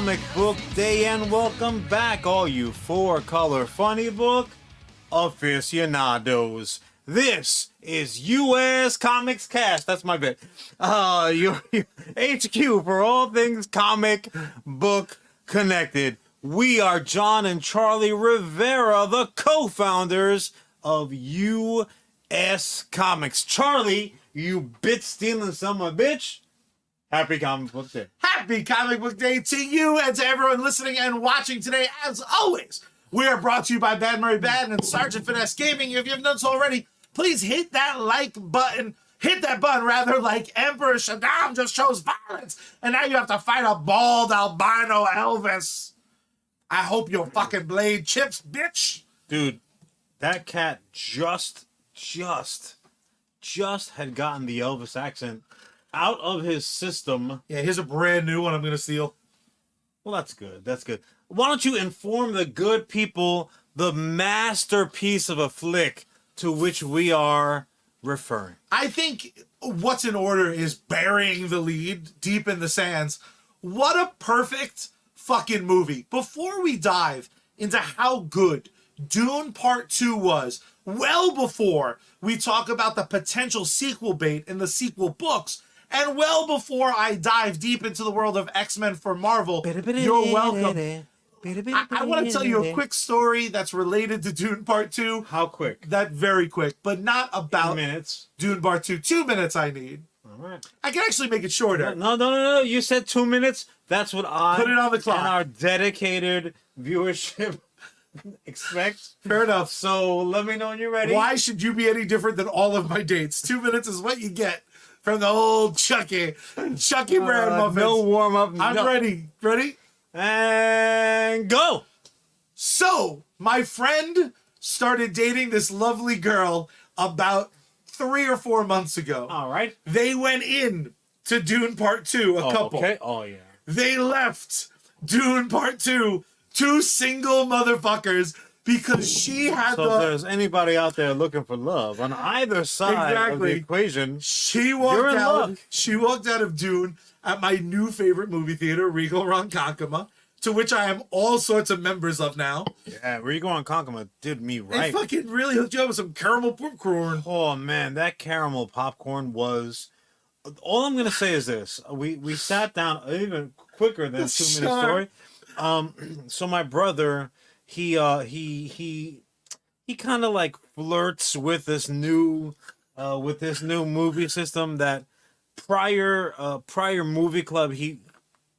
Comic Book Day, and welcome back, all you four-color funny book aficionados. This is US Comics Cast. That's my bit. Your HQ for all things comic book connected. We are John and Charlie Rivera, the co-founders of USComics. Charlie, you bit-stealing son of a bitch. Happy Comic Book Day. Happy Comic Book Day to you and to everyone listening and watching today. As always, we are brought to you by Bad Murray Bad and Sergeant Finesse Gaming. If you haven't done so already, please hit that like button. Hit that button, rather, like Emperor Shaddam just chose violence. And now you have to fight a bald albino Elvis. I hope your fucking blade chips, bitch. Dude, that cat just had gotten the Elvis accent out of his system. Yeah, here's a brand new one I'm going to steal. Well, that's good. That's good. Why don't you inform the good people the masterpiece of a flick to which we are referring? I think what's in order is burying the lead deep in the sands. What a perfect fucking movie. Before we dive into how good Dune Part 2 was, well before we talk about the potential sequel bait in the sequel books, and well before I dive deep into the world of X-Men for Marvel, you're welcome. I want to tell you a quick story that's related to Dune Part 2. How quick? That very quick, but not about 2 minutes. Dune Part 2. 2 minutes I need. All right. I can actually make it shorter. No. You said 2 minutes. That's what I Put it on the clock. And our dedicated viewership expect. Fair enough. So let me know when you're ready. Why should you be any different than all of my dates? 2 minutes is what you get from the old Chucky brand muffins. No warm up. I'm ready. Ready? And go. So, my friend started dating this lovely girl about 3 or 4 months ago. All right. They went in to Dune Part 2, a couple. Okay. Oh, yeah. They left Dune Part 2, 2 single motherfuckers, because she had So if there's anybody out there looking for love on either side of the equation, She you're walked in out. luck. She walked out of Dune at my new favorite movie theater, Regal Ronkonkoma, to which I am all sorts of members of now. yeah, Regal and Konkoma did me right. They fucking really hooked you up with some caramel popcorn. Oh man, that caramel popcorn was. All I'm gonna say is this: we sat down even quicker than 2 minute story. So my brother, he kind of like flirts with this new movie system that prior movie club he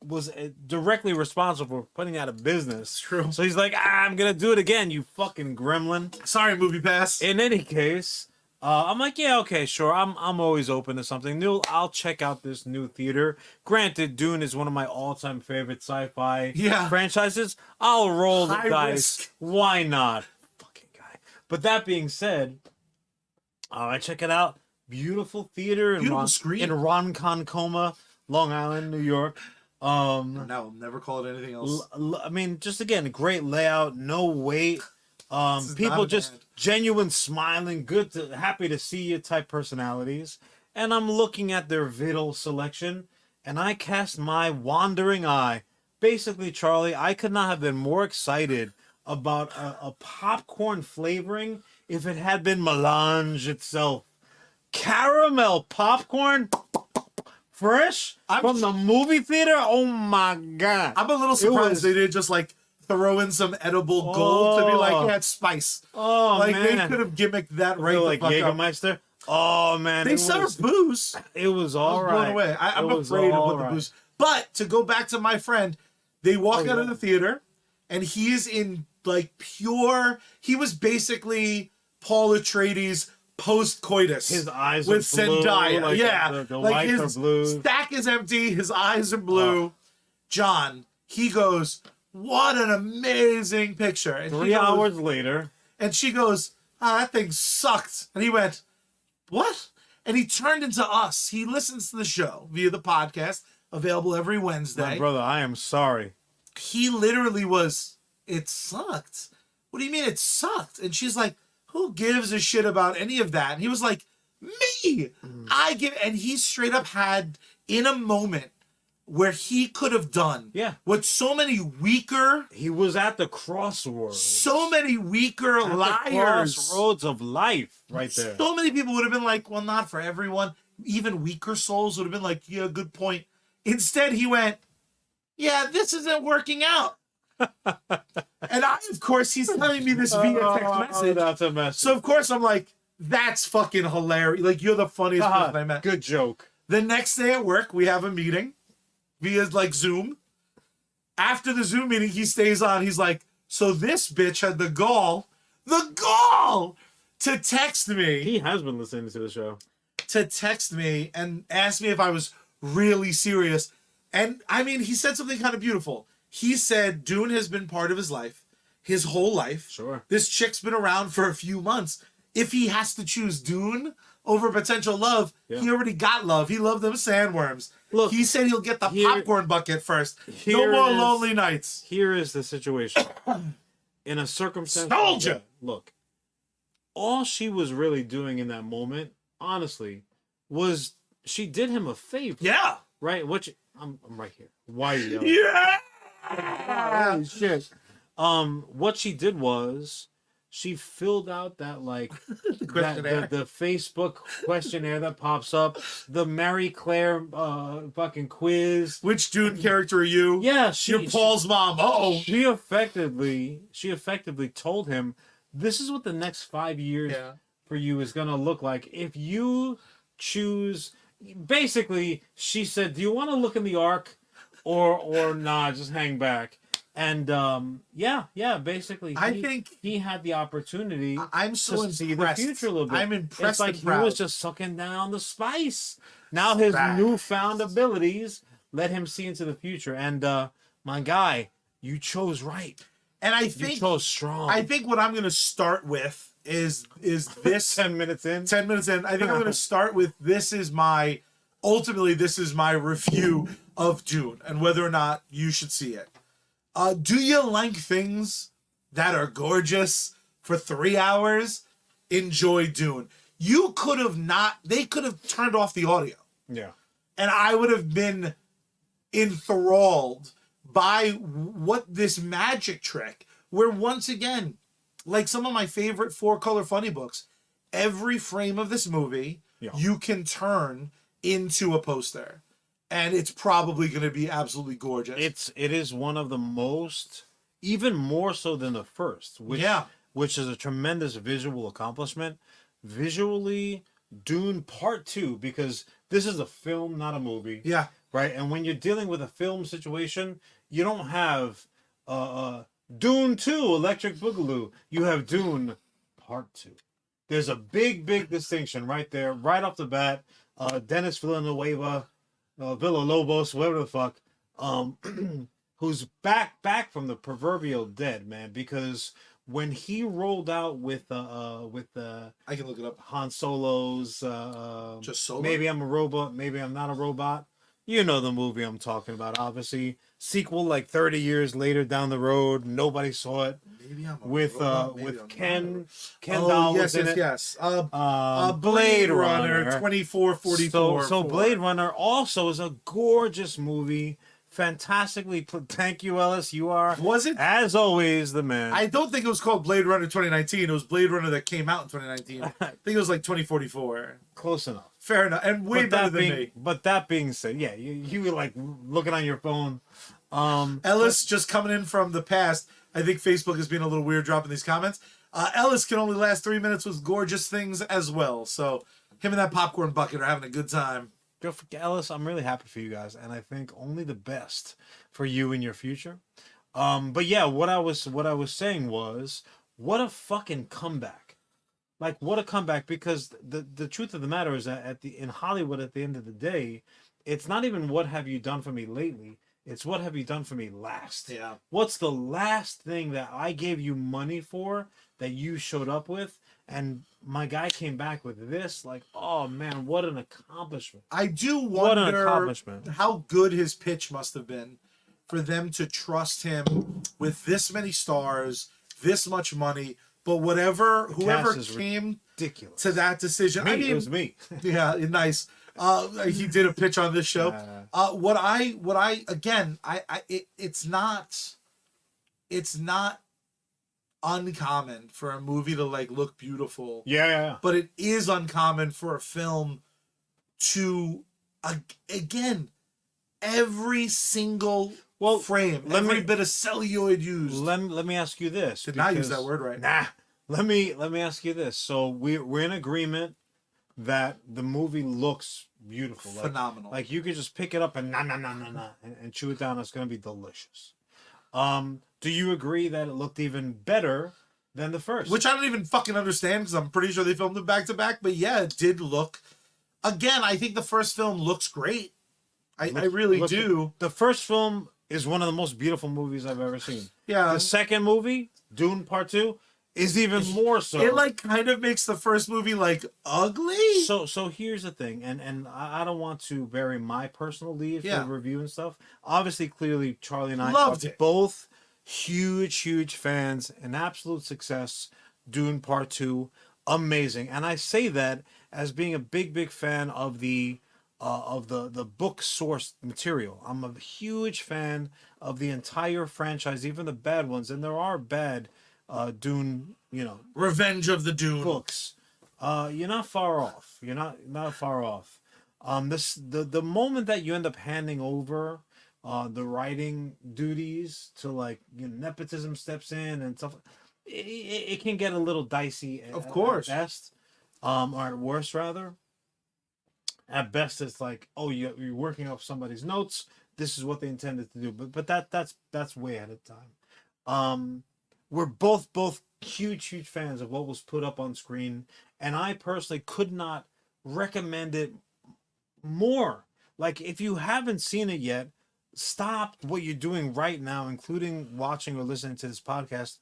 was directly responsible for putting out of business. True. So he's like, I'm gonna do it again, you fucking gremlin. Sorry, Movie Pass. In any case, I'm like, yeah, okay, sure. I'm always open to something new. I'll check out this new theater. Granted, Dune is one of my all-time favorite sci-fi franchises. I'll roll the dice. Risk. Why not? Fucking guy. But that being said, I check it out. Beautiful theater in Ronkonkoma, Long Island, New York. No, I'll never call it anything else. I mean, just again, great layout, no wait. People just genuine smiling, happy to see you type personalities. And I'm looking at their Viddle selection, and I cast my wandering eye. Basically, Charlie, I could not have been more excited about a popcorn flavoring if it had been Melange itself. Caramel popcorn, fresh from the movie theater. Oh my god! I'm a little surprised they didn't just like throw in some edible gold to be like, yeah, it's spice. Oh, like, man. they could have gimmicked that right the like fuck Jägermeister. up. Oh, man. They serve booze. It was all right. Blown away. I'm afraid of what the booze. But to go back to my friend, they walk out of the theater, and he is in like pure. He was basically Paul Atreides post-coitus. His eyes with are blue. Zendaya. Like yeah, the like whites his are blue. stack is empty. His eyes are blue. John, he goes, "What an amazing picture!" And 3 hours later, and she goes, that thing sucked. And he went, what? And he turned into us. He listens to the show via the podcast, available every Wednesday. My brother, I am sorry. He literally was, it sucked. What do you mean it sucked? And she's like, who gives a shit about any of that? And he was like, me! I give, and he straight up had, in a moment, where he could have done what so many weaker. He was at the crossroads. So many weaker at liars. The crossroads of life, right there. So many people would have been like, well, not for everyone. Even weaker souls would have been like, yeah, good point. Instead, he went, yeah, this isn't working out. And of course, he's telling me this via text message. That's a message. So, of course, I'm like, that's fucking hilarious. Like, you're the funniest person I met. Good joke. The next day at work, we have a meeting via, like, Zoom. After the Zoom meeting, he stays on. He's like, so this bitch had the gall to text me. He has been listening to the show. To text me and ask me if I was really serious. And, I mean, he said something kind of beautiful. He said Dune has been part of his life, his whole life. Sure. This chick's been around for a few months. If he has to choose Dune over potential love, he already got love. He loved them sandworms. Look, he said he'll get the popcorn bucket first. No more lonely nights. Here is the situation. In a circumstance... Soldier! Look, all she was really doing in that moment, honestly, was she did him a favor. Yeah. Right? I'm right here. Why are you yelling? Yeah! Holy shit. What she did was she filled out that like the Facebook questionnaire that pops up, the Marie Claire fucking quiz. Which Dune character are you? Yeah, you're Paul's mom. Uh-oh. She effectively told him, this is what the next 5 years for you is gonna look like if you choose. Basically, she said, do you want to look in the Ark or nah, just hang back? And basically, I think he had the opportunity to see the future a little bit. I'm impressed. It's like he was just sucking down the spice. Now his newfound abilities let him see into the future. And my guy, you chose right. And I think you chose strong. I think what I'm going to start with is this 10 minutes in. 10 minutes in. I think I'm going to start with this is my review of Dune and whether or not you should see it. Do you like things that are gorgeous for 3 hours? Enjoy Dune. You could have they could have turned off the audio. Yeah. And I would have been enthralled by what this magic trick, where once again, like some of my favorite 4-color funny books, every frame of this movie you can turn into a poster. And it's probably going to be absolutely gorgeous. It is one of the most, even more so than the first, which is a tremendous visual accomplishment. Visually, Dune Part 2, because this is a film, not a movie. Yeah. Right? And when you're dealing with a film situation, you don't have Dune 2, Electric Boogaloo. You have Dune Part 2. There's a big distinction right there, right off the bat. Dennis Villeneuve, Villalobos, whatever the fuck, who's back from the proverbial dead, man, because when he rolled out with I can look it up. Han Solo's just Solo? Maybe I'm a robot, maybe I'm not a robot. You know the movie I'm talking about, obviously. Sequel like 30 years later down the road, nobody saw it. Maybe I'm a with robot, with Ken Doll was in it. Yes. Blade Runner 2444. So Blade Runner also is a gorgeous movie. Fantastically, thank you, Ellis. You are, was it, as always, the man. I don't think it was called Blade Runner 2019. It was Blade Runner that came out in 2019. I think it was like 2044. Close enough. Fair enough, and way better than me. But that being said, yeah, you were like looking on your phone. Ellis just coming in from the past. I think Facebook has been a little weird dropping these comments. Ellis can only last 3 minutes with gorgeous things as well. So him and that popcorn bucket are having a good time. Don't forget, Ellis, I'm really happy for you guys, and I think only the best for you in your future. But yeah, what I was saying was, what a fucking comeback! Like, what a comeback! Because the truth of the matter is that in Hollywood, at the end of the day, it's not even what have you done for me lately. It's what have you done for me last. Yeah. What's the last thing that I gave you money for that you showed up with? And my guy came back with this, like, oh man, what an accomplishment. I do wonder how good his pitch must have been for them to trust him with this many stars, this much money, but whoever came ridiculous to that decision. It was me. Yeah, nice. He did a pitch on this show. It's not uncommon for a movie to like look beautiful. Yeah. But it is uncommon for a film to, again, every single frame, every bit of celluloid used. Let me ask you this. Did not use that word right. Nah. Let me ask you this. So we're in agreement that the movie looks beautiful, phenomenal. Like you could just pick it up and and chew it down. It's gonna be delicious. Do you agree that it looked even better than the first? Which I don't even fucking understand because I'm pretty sure they filmed it back to back. But yeah, it did look. Again, I think the first film looks great. I really do. The first film is one of the most beautiful movies I've ever seen. Yeah. The second movie, Dune Part 2, is even more so. It like kind of makes the first movie like ugly. So here's the thing, and I don't want to bury my personal lead for review and stuff. Obviously, clearly, Charlie and I loved are it. Both huge fans. An absolute success. Dune Part 2, amazing. And I say that as being a big fan of the book source material. I'm a huge fan of the entire franchise, even the bad ones, and there are bad Dune, Revenge of the Dune books. You're not far off. You're not far off. The moment that you end up handing over the writing duties to like nepotism steps in and stuff, it can get a little dicey. Of course. At best, or at worst rather. At best, it's like, oh, you're working off somebody's notes. This is what they intended to do, but that's way ahead of time. We're both huge fans of what was put up on screen, and I personally could not recommend it more. Like, if you haven't seen it yet, stop what you're doing right now, including watching or listening to this podcast.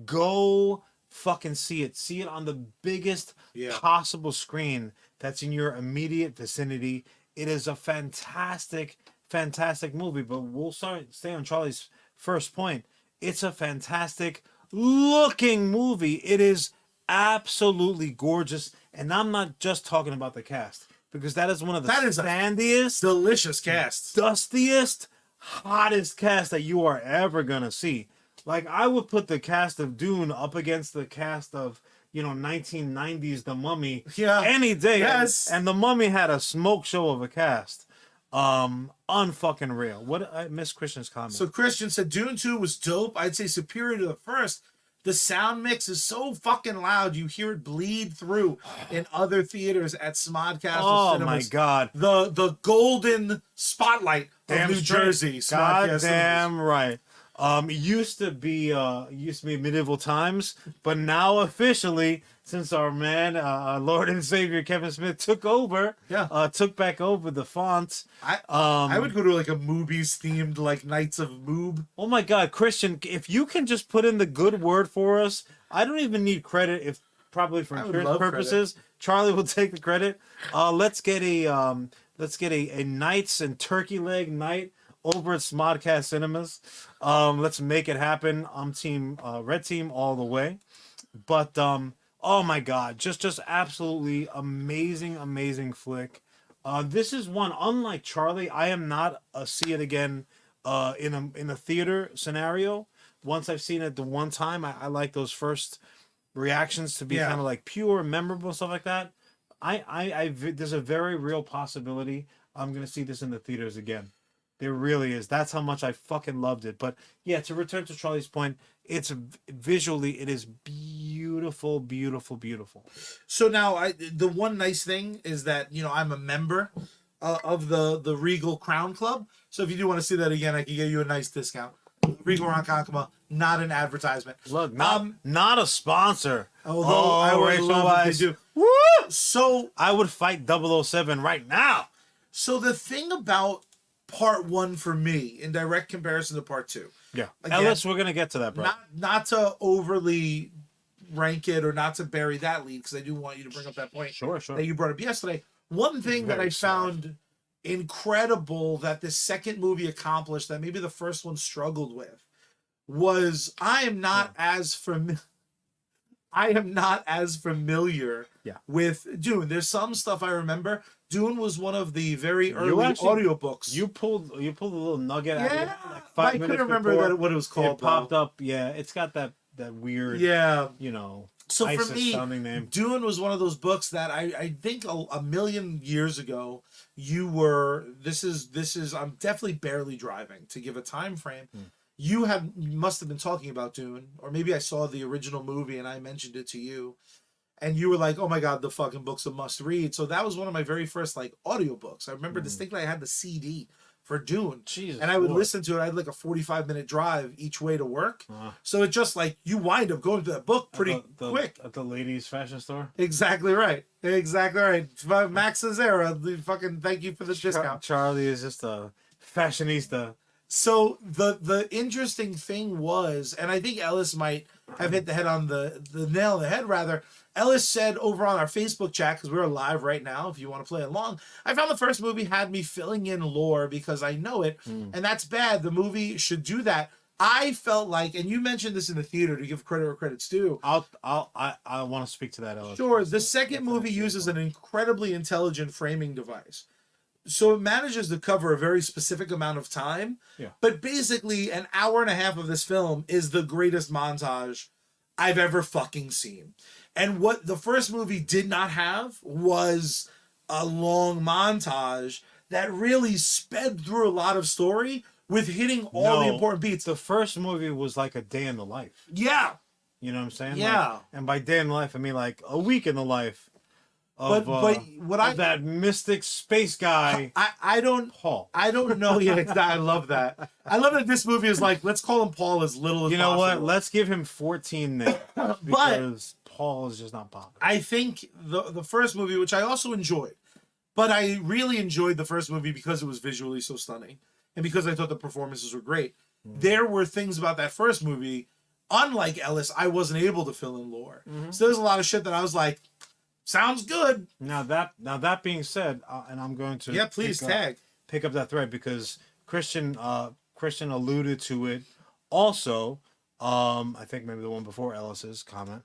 Go fucking see it. See it on the biggest possible screen that's in your immediate vicinity. It is a fantastic movie, but we'll stay on Charlie's first point. It's a fantastic looking movie. It is absolutely gorgeous, and I'm not just talking about the cast, because that is one of the sandiest, delicious casts, dustiest, hottest cast that you are ever gonna see. Like, I would put the cast of Dune up against the cast of 1990s The Mummy any day. Yes. And The Mummy had a smoke show of a cast. Unfucking real. What I missed Christian's comment. So Christian said Dune 2 was dope. I'd say superior to the first. The sound mix is so fucking loud. You hear it bleed through in other theaters at Smodcastle Cinemas. My God. The golden spotlight of New Jersey. God damn right. It used to be medieval times, but now officially, since our man, Lord and Savior Kevin Smith took back over the font. I would go to like a Moobies themed like Knights of Moob. Oh my God, Christian, if you can just put in the good word for us, I don't even need credit. If probably for insurance purposes, credit. Charlie will take the credit. Let's get a Knights and Turkey Leg night over at Smodcast Cinemas. Let's make it happen. I'm team Red Team all the way. But oh my God, just absolutely amazing flick. This is one, unlike Charlie, I am not a see it again in a theater scenario. Once I've seen it the one time, I like those first reactions to be kind of like pure, memorable, stuff like that. There's a very real possibility I'm gonna see this in the theaters again. There really is. That's how much I fucking loved it. But yeah, to return to Charlie's point, it's visually, it is beautiful. So now, the one nice thing is that I'm a member of the Regal Crown Club. So if you do want to see that again, I can give you a nice discount. Regal Ronkonkoma, not an advertisement. Look, not a sponsor. Although I would love if they do. Woo! So I would fight 007 right now. So the thing about Part 1 for me, in direct comparison to Part 2. Yeah. Again, Ellis, we're going to get to that, bro. Not to overly rank it or not to bury that lead, because I do want you to bring up that point that you brought up yesterday. One thing that I found incredible that this second movie accomplished that maybe the first one struggled with was I am not as familiar with Dune. There's some stuff I remember, Dune was one of the very You early actually- audiobooks. You pulled a little nugget out of it, like I 5 couldn't minutes remember before what it was called. it popped up. Yeah, it's got that weird, Yeah. you know, So for ISIS me, sounding name. Dune was one of those books that I think a million years ago you were. This is. I'm definitely barely driving to give a time frame. You must have been talking about Dune, or maybe I saw the original movie and I mentioned it to you, and you were like, "Oh my god, the fucking book's a must read." So that was one of my very first like audiobooks. I remember distinctly I had the CD for Dune. Jesus, and I would Lord. listen to it. I had like a 45-minute drive each way to work. So it just like you wind up going to that book pretty quick. At the ladies' fashion store. Exactly right. Exactly right. Max Zara, fucking thank you for the discount. Charlie is just a fashionista. So the interesting thing was, and I think Ellis might have hit the head on the nail on the head rather. Ellis said over on our Facebook chat, because we're live right now, if you want to play along, I found the first movie had me filling in lore because I know it, and that's bad. The movie should do that. I felt like, and you mentioned this in the theater to give credit where credit's due. I want to speak to that, Ellis. Sure, the second movie uses an incredibly intelligent framing device. So it manages to cover a very specific amount of time. Yeah. But basically, an hour and a half of this film is the greatest montage I've ever fucking seen. And what the first movie did not have was a long montage that really sped through a lot of story with hitting all the important beats. The first movie was like a day in the life. Yeah. You know what I'm saying? Yeah. Like, and by day in the life, I mean like a week in the life of, But what of that mystic space guy, I don't Paul. I don't know yet. I love that. I love that this movie is like, let's call him Paul as little as You know possible. what? Let's give him 14 names because Paul is just not popular. I think the first movie, which I also enjoyed, but I really enjoyed the first movie because it was visually so stunning and because I thought the performances were great. There were things about that first movie, unlike Ellis, I wasn't able to fill in lore. So there's a lot of shit that I was like, sounds good. Now that being said, and I'm going to Please pick up that thread because Christian alluded to it also. I think maybe the one before Ellis's comment.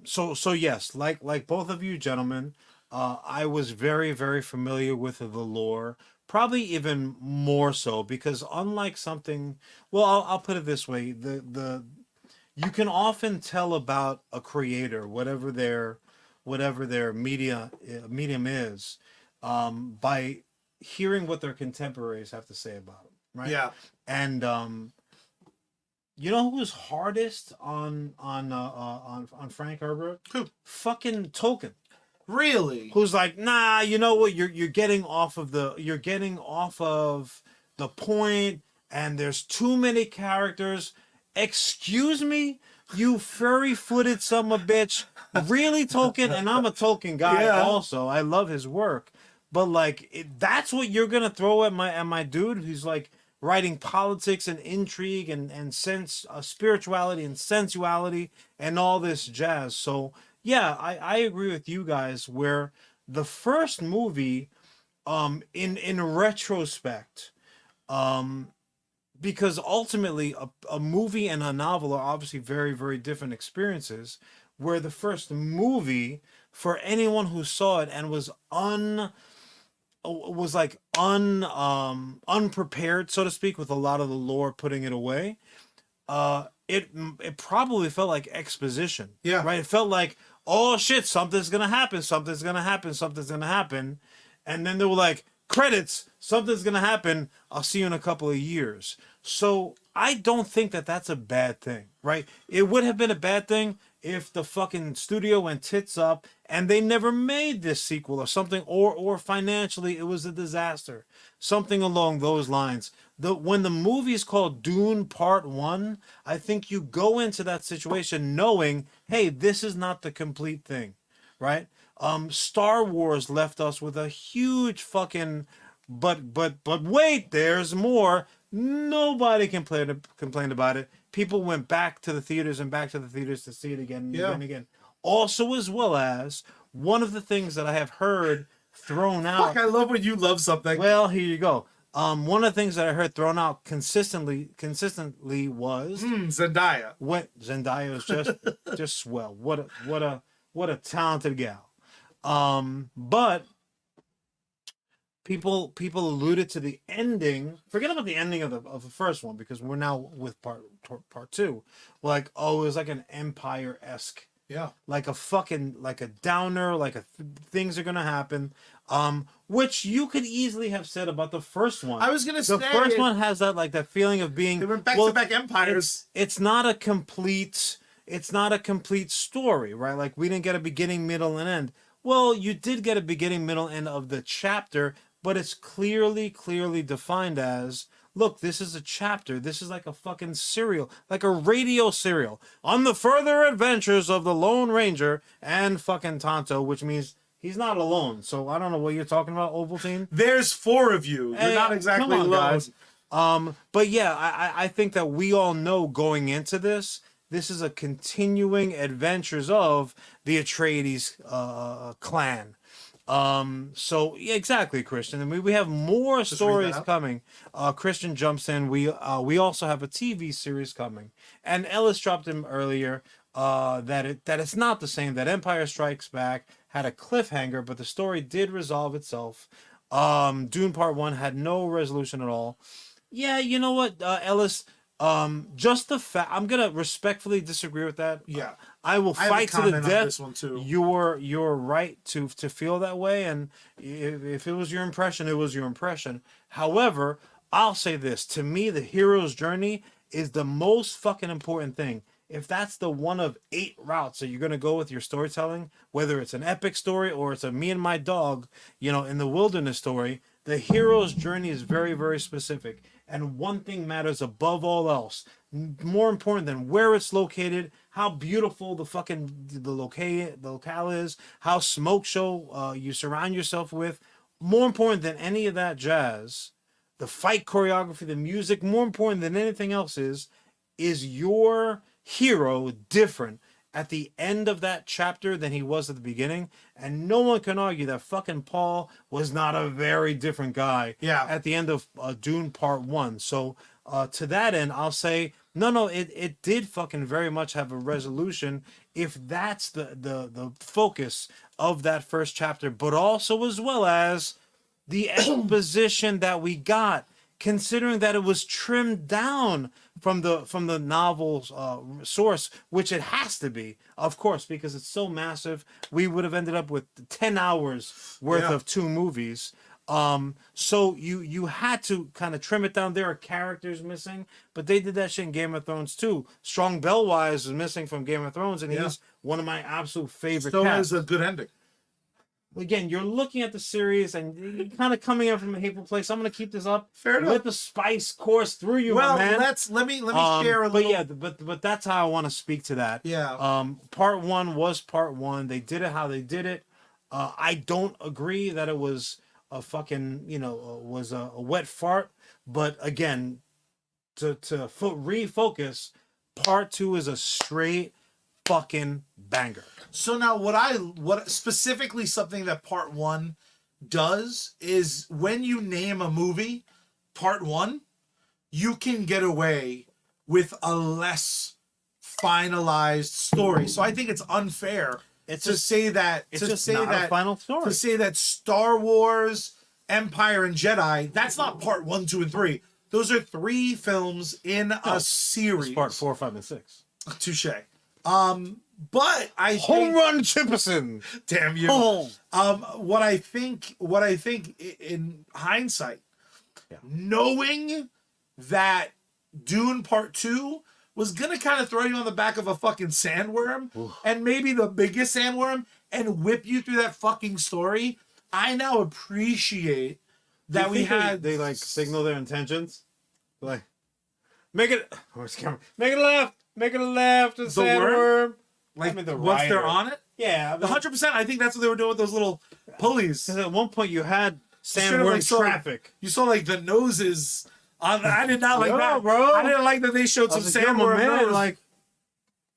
So yes, like both of you gentlemen, I was very, very familiar with the lore, probably even more so because unlike something, well, I'll put it this way, you can often tell about a creator, whatever their medium is, by hearing what their contemporaries have to say about them, right? Yeah. And you know who was hardest on Frank Herbert? Who? Fucking Tolkien. Really? Who's like, nah, you know what? You're getting off of the point, and there's too many characters. Excuse me, you furry-footed son of a bitch. Really, Tolkien? And I'm a Tolkien guy also. I love his work, but like, that's what you're gonna throw at my dude who's like writing politics and intrigue and spirituality and sensuality and all this jazz. So yeah, I agree with you guys where the first movie, in retrospect, because ultimately a movie and a novel are obviously very, very different experiences, where the first movie, for anyone who saw it and was unprepared, so to speak, with a lot of the lore putting it away, it probably felt like exposition. Yeah. Right? It felt like, oh shit, something's gonna happen. And then they were like, credits, something's gonna happen. I'll see you in a couple of years. So I don't think that that's a bad thing, right? It would have been a bad thing if the fucking studio went tits up and they never made this sequel or something, or financially it was a disaster, something along those lines. When the movie is called Dune Part 1, I think you go into that situation knowing, hey, this is not the complete thing, right? Star Wars left us with a huge fucking, but wait, there's more. Nobody complained about it. People went back to the theaters to see it again and again and again. Also, as well as one of the things that I have heard thrown out. Fuck, I love when you love something. Well, here you go. One of the things that I heard thrown out consistently was Zendaya. What Zendaya is just swell. What a talented gal. But people alluded to the ending. Forget about the ending of the first one, because we're now with part two. Like, oh, it was like an Empire-esque. Yeah. Like a downer, things are gonna happen. Which you could easily have said about the first one. I was gonna say the first one has that feeling of being, they were back-to-back empires. It's not a complete story, right? Like, we didn't get a beginning, middle, and end. Well, you did get a beginning, middle, end of the chapter, but it's clearly defined as, look, this is a chapter. This is like a fucking serial, like a radio serial. On the further adventures of the Lone Ranger and fucking Tonto, which means he's not alone. So I don't know what you're talking about, Ovaltine. There's 4 of you. You're not exactly come on, alone. Guys. But yeah, I think that we all know going into this is a continuing adventures of the Atreides clan. So yeah, exactly, Christian. I mean, we have more stories coming. Christian jumps in. We also have a TV series coming, and Ellis dropped him earlier that it's not the same. That Empire Strikes Back had a cliffhanger, but the story did resolve itself. Dune Part 1 had no resolution at all. Yeah, you know what, Ellis. Just the fact, I'm gonna respectfully disagree with that. Yeah, I will fight to the death. This one too. You're right to feel that way, and if it was your impression, it was your impression. However, I'll say this: to me, the hero's journey is the most fucking important thing. If that's the one of 8 routes that you're gonna go with your storytelling, whether it's an epic story or it's a me and my dog, in the wilderness story, the hero's journey is very, very specific. And one thing matters above all else, more important than where it's located, how beautiful the locale is, how smoke show you surround yourself with. More important than any of that jazz, the fight choreography, the music, more important than anything else is your hero different at the end of that chapter than he was at the beginning. And no one can argue that fucking Paul was not a very different guy at the end of Dune Part 1. So to that end, I'll say, no, it did fucking very much have a resolution if that's the focus of that first chapter, but also as well as the exposition that we got, considering that it was trimmed down from the novel's source, which it has to be, of course, because it's so massive. We would have ended up with 10 hours worth of 2 movies. So you had to kind of trim it down. There are characters missing, but they did that shit in Game of Thrones too. Strong Bellwise is missing from Game of Thrones, and he's one of my absolute favorite cats. So is a good ending. Again, you're looking at the series and you're kind of coming in from a hateful place. I'm going to keep this up. Fair enough. Let the spice course through you, my man. Let me share a little. But that's how I want to speak to that. Yeah. Part 1 was Part 1. They did it how they did it. I don't agree that it was a fucking, was a wet fart. But again, to refocus, Part 2 is a straight fucking banger. So now what specifically something that Part 1 does is when you name a movie Part 1, you can get away with a less finalized story. So I think it's unfair to say that a final story. To say that Star Wars, Empire, and Jedi, that's not Part 1, 2, and 3. Those are 3 films in a series. It's Part 4, 5, and 6. Touche. But I home run Chipperson. Damn you. Oh. What I think in hindsight, knowing that Dune Part 2 was gonna kind of throw you on the back of a fucking sandworm, and maybe the biggest sandworm, and whip you through that fucking story, I now appreciate that they like signal their intentions, like make it left, the sandworm. Like, once they're on it? Yeah. 100%. I think that's what they were doing with those little pulleys. Because at one point you had sandworm traffic. You saw, like, the noses. I did not like that. Bro. I didn't like that they showed some sandworm nose. Like,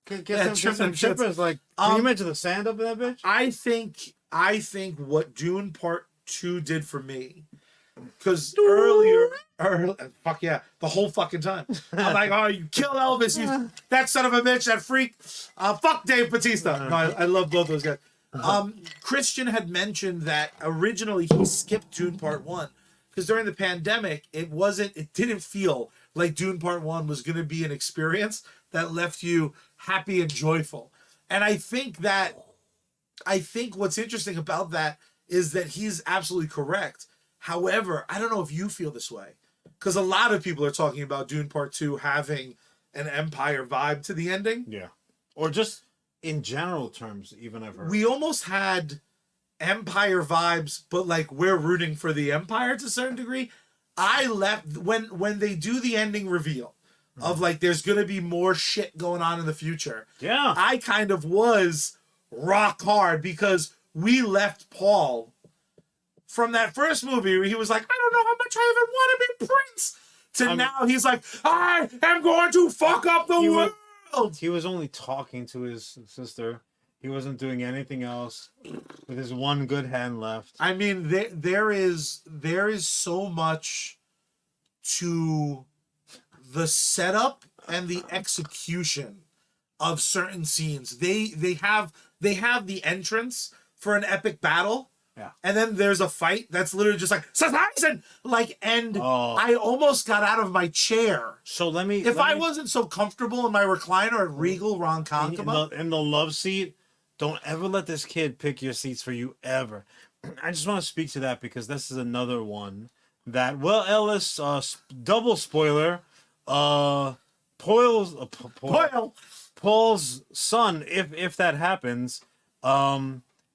get some chippers. Like, can you mention the sand up in that bitch? I think what Dune Part 2 did for me, because earlier, fuck yeah, the whole fucking time. I'm like, oh, you killed Elvis, you that son of a bitch, that freak. Fuck Dave Bautista. No, I love both those guys. Christian had mentioned that originally he skipped Dune Part 1 because during the pandemic, it didn't feel like Dune Part 1 was going to be an experience that left you happy and joyful. And I think what's interesting about that is that he's absolutely correct. However, I don't know if you feel this way because a lot of people are talking about Dune Part 2 having an Empire vibe to the ending. Yeah. Or just in general terms, even I've heard. We almost had Empire vibes, but like we're rooting for the Empire to a certain degree. I left when they do the ending reveal of like there's gonna be more shit going on in the future. Yeah. I kind of was rock hard because we left Paul from that first movie where he was like, I don't know how much I even want to be Prince. To now he's like, I am going to fuck up the world. He was only talking to his sister. He wasn't doing anything else with his one good hand left. I mean, there is so much to the setup and the execution of certain scenes. They have the entrance for an epic battle. Yeah. And then there's a fight that's literally just like Oh. I almost got out of my chair. So If I wasn't so comfortable in my recliner at Regal Ronkonkoma. In the love seat, don't ever let this kid pick your seats for you ever. I just want to speak to that because this is another one that, well, Ellis, double spoiler, Paul's son, if that happens,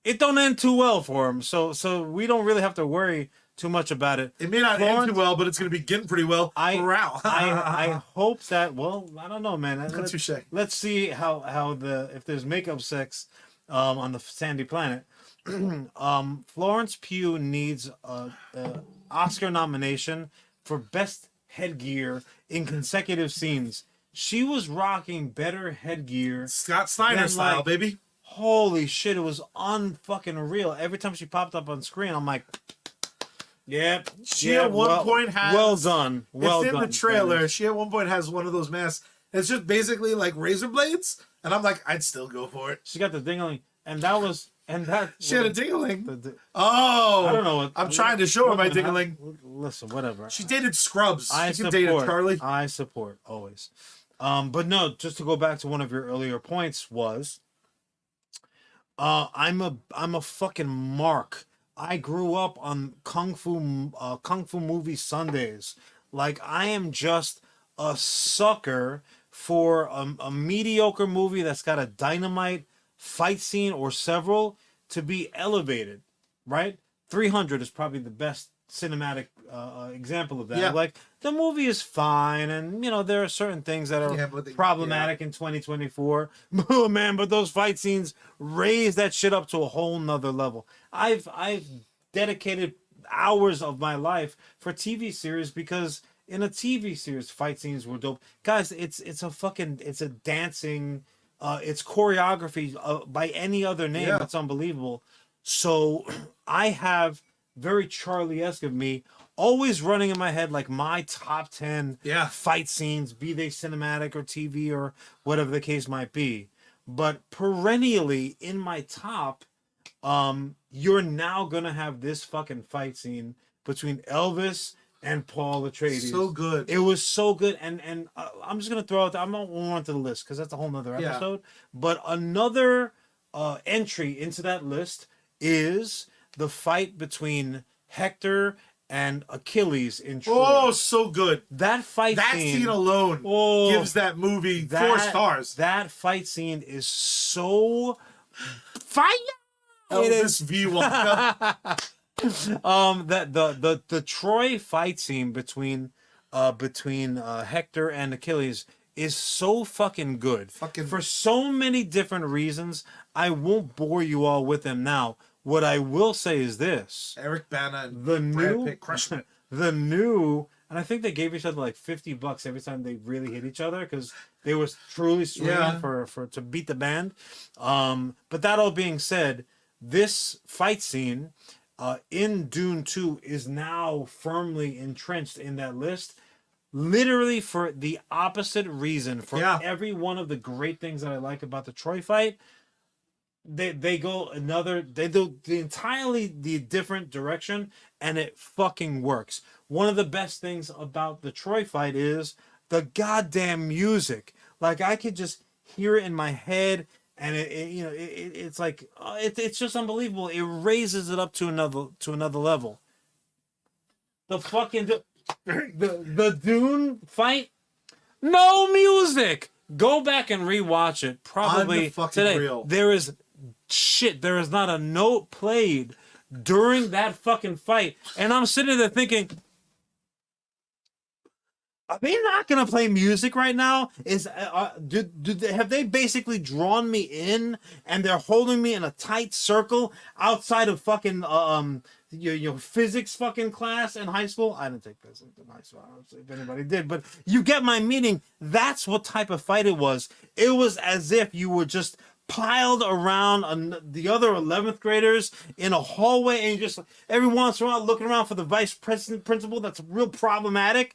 it don't end too well for him. So we don't really have to worry too much about it. It may not end too well, but it's going to begin pretty well. I hope that. Well, I don't know, man. Let's see how if there's makeup sex on the sandy planet. Florence Pugh needs a Oscar nomination for best headgear in consecutive scenes. She was rocking better headgear. Scott Steiner style, baby. Holy shit, it was unfucking real. Every time she popped up on screen, I'm like, yep. She at one point has... Well done. Well done. In the trailer, she at one point has one of those masks. It's just basically like razor blades. And I'm like, I'd still go for it. She got the dingling. And that was... And that... She had a dingling? I don't know. I'm trying to show her my dingling. Listen, whatever. She dated Scrubs. She can date Charlie. I support, always. But no, just to go back to one of your earlier points was... I'm a fucking mark. I grew up on kung fu movie Sundays. Like I am just a sucker for a mediocre movie that's got a dynamite fight scene or several to be elevated, right? 300 is probably the best cinematic example of that. Yeah. Like the movie is fine, and there are certain things that are problematic in 2024. Oh man, but those fight scenes raise that shit up to a whole nother level. I've dedicated hours of my life for TV series because in a TV series, fight scenes were dope. Guys, it's a dancing, it's choreography by any other name. Yeah. It's unbelievable. So I have very Charlie-esque of me always running in my head like my top 10 fight scenes, be they cinematic or TV or whatever the case might be. But perennially in my top, you're now gonna have this fucking fight scene between Elvis and Paul Atreides. So good. It was so good, and I'm just gonna throw out. I'm not going on to the list because that's a whole nother episode. But another entry into that list is the fight between Hector and Achilles in Troy. Oh, so good. That scene alone gives that movie 4 stars. That fight scene is so fire. Elvis V. Walker. The Troy fight scene between Hector and Achilles is so fucking good. For so many different reasons. I won't bore you all with them now. What I will say is this: Eric Bana and Brad Pitt crushing it. And I think they gave each other like $50 every time they really hit each other because they were truly swinging for to beat the band. But that all being said, this fight scene in Dune 2 is now firmly entrenched in that list. Literally for the opposite reason. For every one of the great things that I like about the Troy fight. they go another, they do the entirely the different direction, and it fucking works. One of the best things about the Troy fight is the goddamn music. Like I could just hear it in my head, and it's like it's just unbelievable. It raises it up to another level. The fucking the Dune fight, no music. Go back and rewatch it. Probably today. Real. There is shit. There is not a note played during that fucking fight, and I'm sitting there thinking, are they not gonna play music right now? Have they basically drawn me in, and they're holding me in a tight circle outside of fucking your physics fucking class in high school? I didn't take physics in high school. I don't know if anybody did, but you get my meaning. That's what type of fight it was. It was as if you were just piled around the other 11th graders in a hallway, and just every once in a while looking around for the vice president principal. That's real problematic.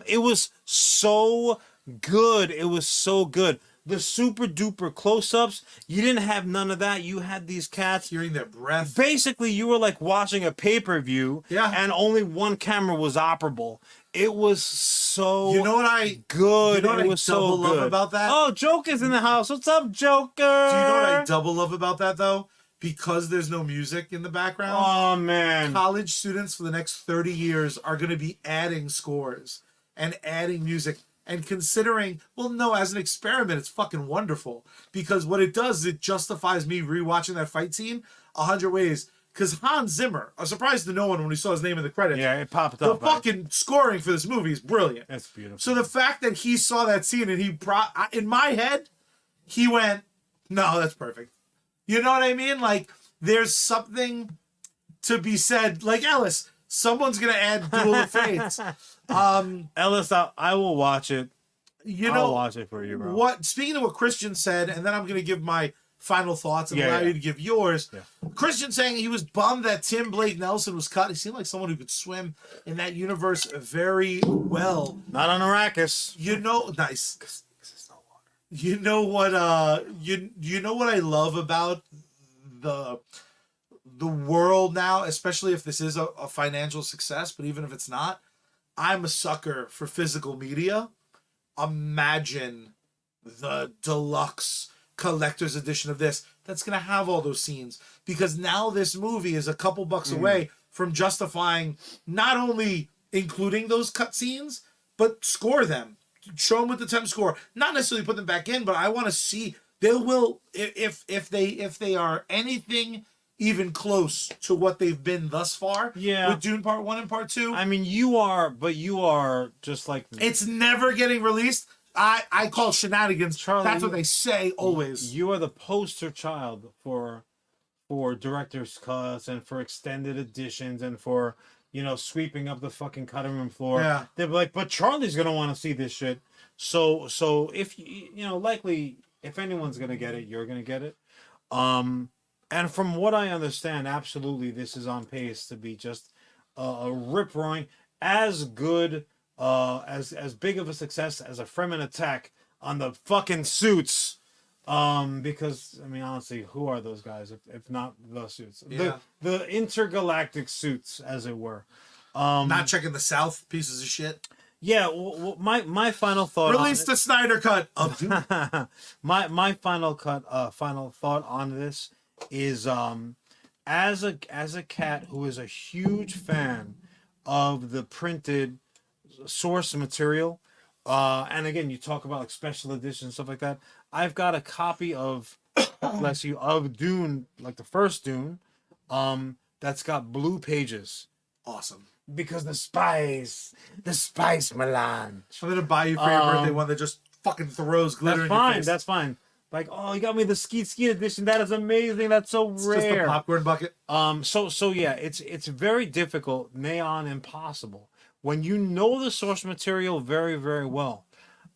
It was so good. It was so good. The super duper close-ups, you didn't have none of that. You had these cats hearing their breath. Basically, you were like watching a pay-per-view, and only one camera was operable. It was so good. You know what I was so good. Love about that? Oh, Joker's in the house. What's up, Joker? Do you know what I double love about that, though? Because there's no music in the background. Oh, man. College students for the next 30 years are going to be adding scores and adding music. And considering, well, no, as an experiment, it's fucking wonderful. Because what it does is it justifies me rewatching that fight scene 100 ways. Because Hans Zimmer, a surprise to no one when we saw his name in the credits. Yeah, it popped up. The fucking scoring for this movie is brilliant. That's beautiful. So the fact that he saw that scene and he brought, in my head, he went, no, that's perfect. You know what I mean? Like, there's something to be said. Like Ellis, someone's going to add Duel of Fates. Ellis, I will watch it. I'll watch it for you, bro. Speaking of what Christian said, and then I'm going to give my final thoughts and allow you to give yours. Yeah. Christian saying he was bummed that Tim Blake Nelson was cut. He seemed like someone who could swim in that universe very well. Not on Arrakis. Nice. Because it's no water. You know what? You know what I love about the world now, especially if this is a financial success, but even if it's not, I'm a sucker for physical media. Imagine the deluxe collector's edition of this that's going to have all those scenes, because now this movie is a couple bucks away from justifying not only including those cut scenes, but score them, show them with the temp score, not necessarily put them back in, but I want to see they will, if they are anything even close to what they've been thus far with Dune Part 1 and Part 2. I mean, you are just like, it's never getting released. I call shenanigans. Charlie, that's what they say always. You are the poster child for director's cuts and for extended editions and for, sweeping up the fucking cutting room floor. Yeah. They're like, but Charlie's gonna want to see this shit. So if likely if anyone's gonna get it, you're gonna get it. And from what I understand, absolutely, this is on pace to be just a rip-roaring, as good, as big of a success as a Fremen attack on the fucking suits. Because, I mean, honestly, who are those guys if not the suits? Yeah. The intergalactic suits, as it were. Not checking the South, pieces of shit. Yeah, well, my final thought. Release the Snyder cut of Dune. my final thought on this is as a cat who is a huge fan of the printed source material, and again, you talk about like special editions and stuff like that. I've got a copy of bless you of Dune, like the first Dune, that's got blue pages. Awesome. Because the spice melange. I'm gonna buy you for your birthday one that just fucking throws glitter in your face. That's fine. Like, oh, you got me the Skeet edition. That is amazing. That's so rare. Just a popcorn bucket. So yeah, it's very difficult, neon impossible, when you know the source material very, very well,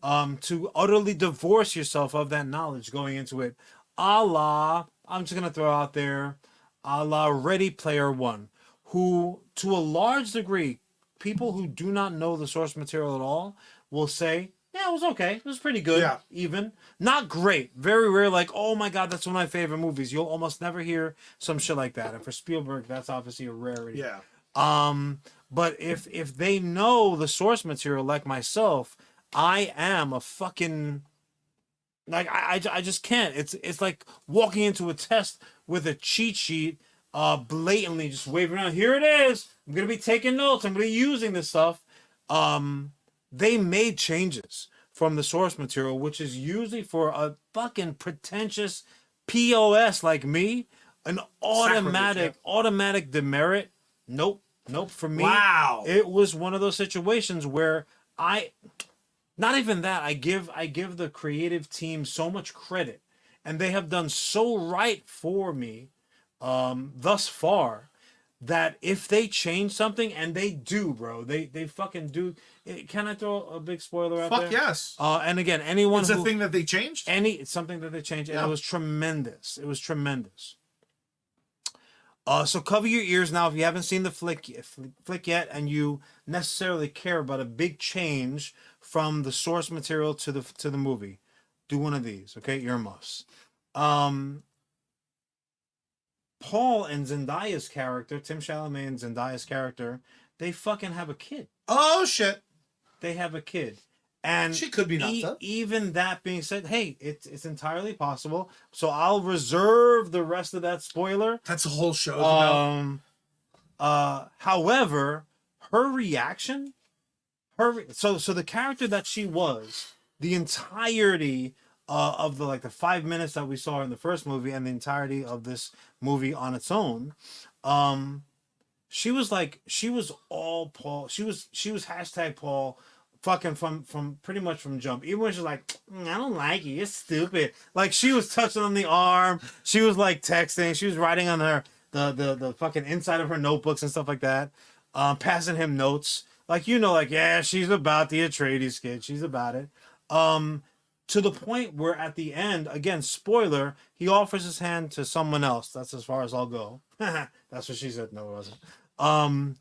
to utterly divorce yourself of that knowledge going into it. A la, I'm just gonna throw out there, a la Ready Player One, who, to a large degree, people who do not know the source material at all will say Yeah, it was okay. It was pretty good. Yeah. Even. Not great. Very rare, like, oh my god, that's one of my favorite movies. You'll almost never hear some shit like that. And for Spielberg, that's obviously a rarity. Yeah. But if they know the source material like myself, I am a fucking like I just can't. It's like walking into a test with a cheat sheet, blatantly just waving around. Here it is. I'm gonna be taking notes. I'm gonna be using this stuff. They made changes from the source material, which is usually for a fucking pretentious POS like me, an automatic demerit. Nope. For me, Wow. it was one of those situations where not even that. I give the creative team so much credit, and they have done so right for me, thus far, that if they change something, and they do, bro, they fucking do. Can I throw a big spoiler out there? Fuck yes. And again, anyone It's a thing that they changed? it's something that they changed, and it was tremendous. It was tremendous. So cover your ears now if you haven't seen the flick yet, and you necessarily care about a big change from the source material to the movie. Do one of these, okay? Earmuffs. Paul and Zendaya's character, Tim Chalamet and Zendaya's character, they fucking have a kid. Oh shit. They have a kid. And she could be not even that being said, hey, it's entirely possible. So I'll reserve the rest of that spoiler. That's the whole show. However, her reaction, so the character that she was, the entirety of the 5 minutes that we saw in the first movie and the entirety of this movie on its own, she was all Paul. She was hashtag Paul. Fucking from pretty much from jump. Even when she's like, I don't like you, you're stupid. Like, she was touching on the arm. She was like texting. She was writing on her the fucking inside of her notebooks and stuff like that. Passing him notes. Like, yeah, she's about the Atreides kid. She's about it. To the point where at the end, again, spoiler, he offers his hand to someone else. That's as far as I'll go. That's what she said. No, it wasn't.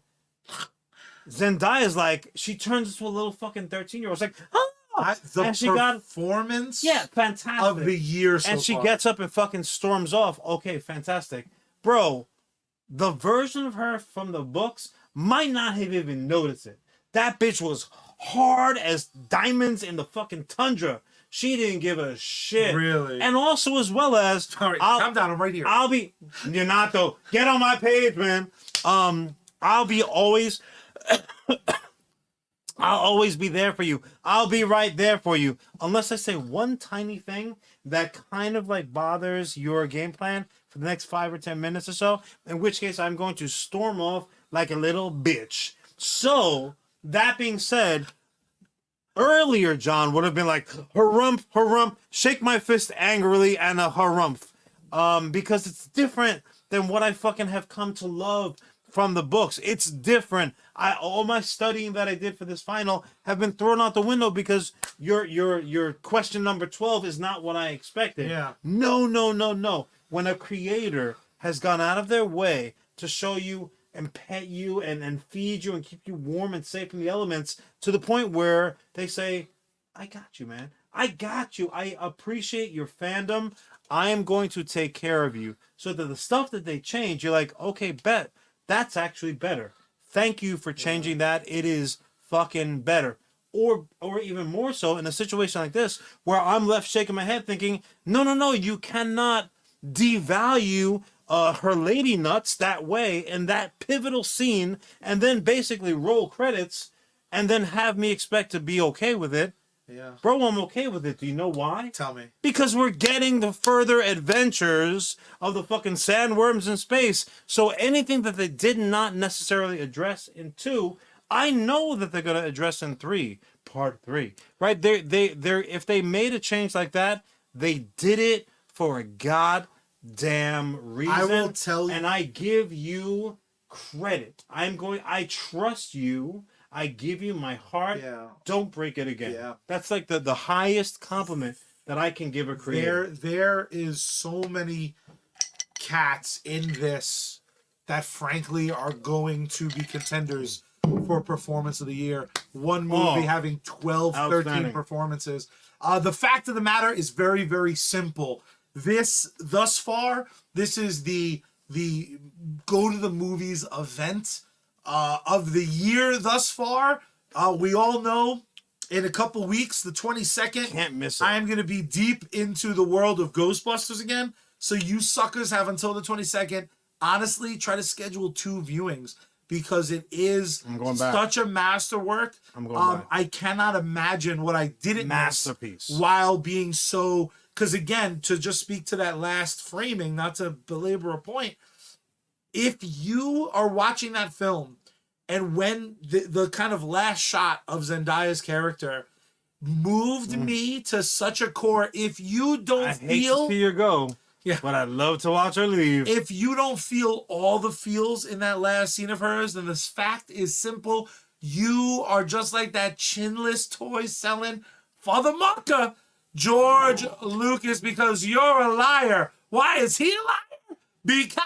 Zendaya's like, she turns into a little fucking 13-year-old. It's like, and she got performance fantastic of the year so and she far. Gets up and fucking storms off. Okay, fantastic. Bro, the version of her from the books might not have even noticed it. That bitch was hard as diamonds in the fucking tundra. She didn't give a shit. Really? And also, as well as... Sorry, calm down, I'm right here. You're not, though. Get on my page, man. I'll always be there for you. I'll be right there for you. Unless I say one tiny thing that kind of bothers your game plan for the next 5 or 10 minutes or so, in which case I'm going to storm off like a little bitch. So, that being said, earlier John would have been like, harumph, shake my fist angrily and a harumph. Because it's different than what I fucking have come to love from the books. It's different. All my studying that I did for this final have been thrown out the window because your question number 12 is not what I expected. Yeah. No. When a creator has gone out of their way to show you and pet you and feed you and keep you warm and safe from the elements to the point where they say, I got you, man. I got you. I appreciate your fandom. I am going to take care of you. So that the stuff that they change, you're like, okay, bet. That's actually better. Thank you for changing that. It is fucking better. Or even more so in a situation like this where I'm left shaking my head thinking, no, you cannot devalue her lady nuts that way in that pivotal scene and then basically roll credits and then have me expect to be okay with it. Yeah. Bro, I'm okay with it. Do you know why? Tell me. Because we're getting the further adventures of the fucking sandworms in space. So anything that they did not necessarily address in 2, I know that they're going to address in 3, part 3. Right? They're if they made a change like that, they did it for a goddamn reason. I will tell you. And I give you credit. I trust you. I give you my heart. Yeah. Don't break it again. Yeah. That's like the highest compliment that I can give a creator. There is so many cats in this that frankly are going to be contenders for performance of the year. One movie having 12, 13 performances. The fact of the matter is very, very simple. Thus far, this is the go to the movies event of the year thus far. We all know in a couple weeks, the 22nd, can't miss it. I am going to be deep into the world of Ghostbusters again. So you suckers have until the 22nd. Honestly, try to schedule 2 viewings because it is such a masterwork. I'm going back. I cannot imagine what I didn't masterpiece miss while being so. Because again, to just speak to that last framing, not to belabor a point, if you are watching that film and when the kind of last shot of Zendaya's character moved me to such a core, if you don't hate to see her go, but I'd love to watch her leave. If you don't feel all the feels in that last scene of hers, then this fact is simple. You are just like that chinless toy selling Father Marker, George Lucas, because you're a liar. Why is he a liar? Because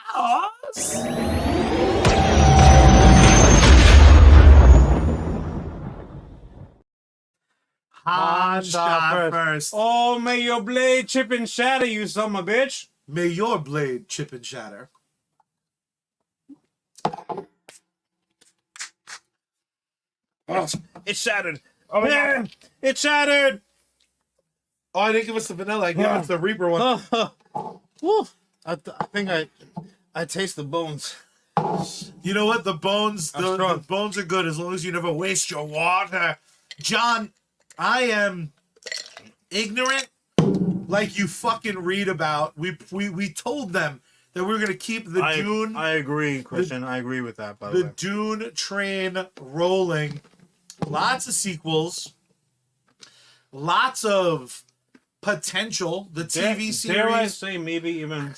Han shot first. Oh, may your blade chip and shatter, you son of a bitch. May your blade chip and shatter. Oh, it shattered. Oh, yeah, it shattered. Oh, I didn't give us the vanilla. I gave us the Reaper one. I think I taste the bones. You know what? The bones, the bones are good as long as you never waste your water. John, I am ignorant like you fucking read about. We told them that we were going to keep the Dune. I agree, Christian. I agree with that, by the way. The Dune train rolling. Lots of sequels. Lots of potential. The TV series. Dare I say maybe even...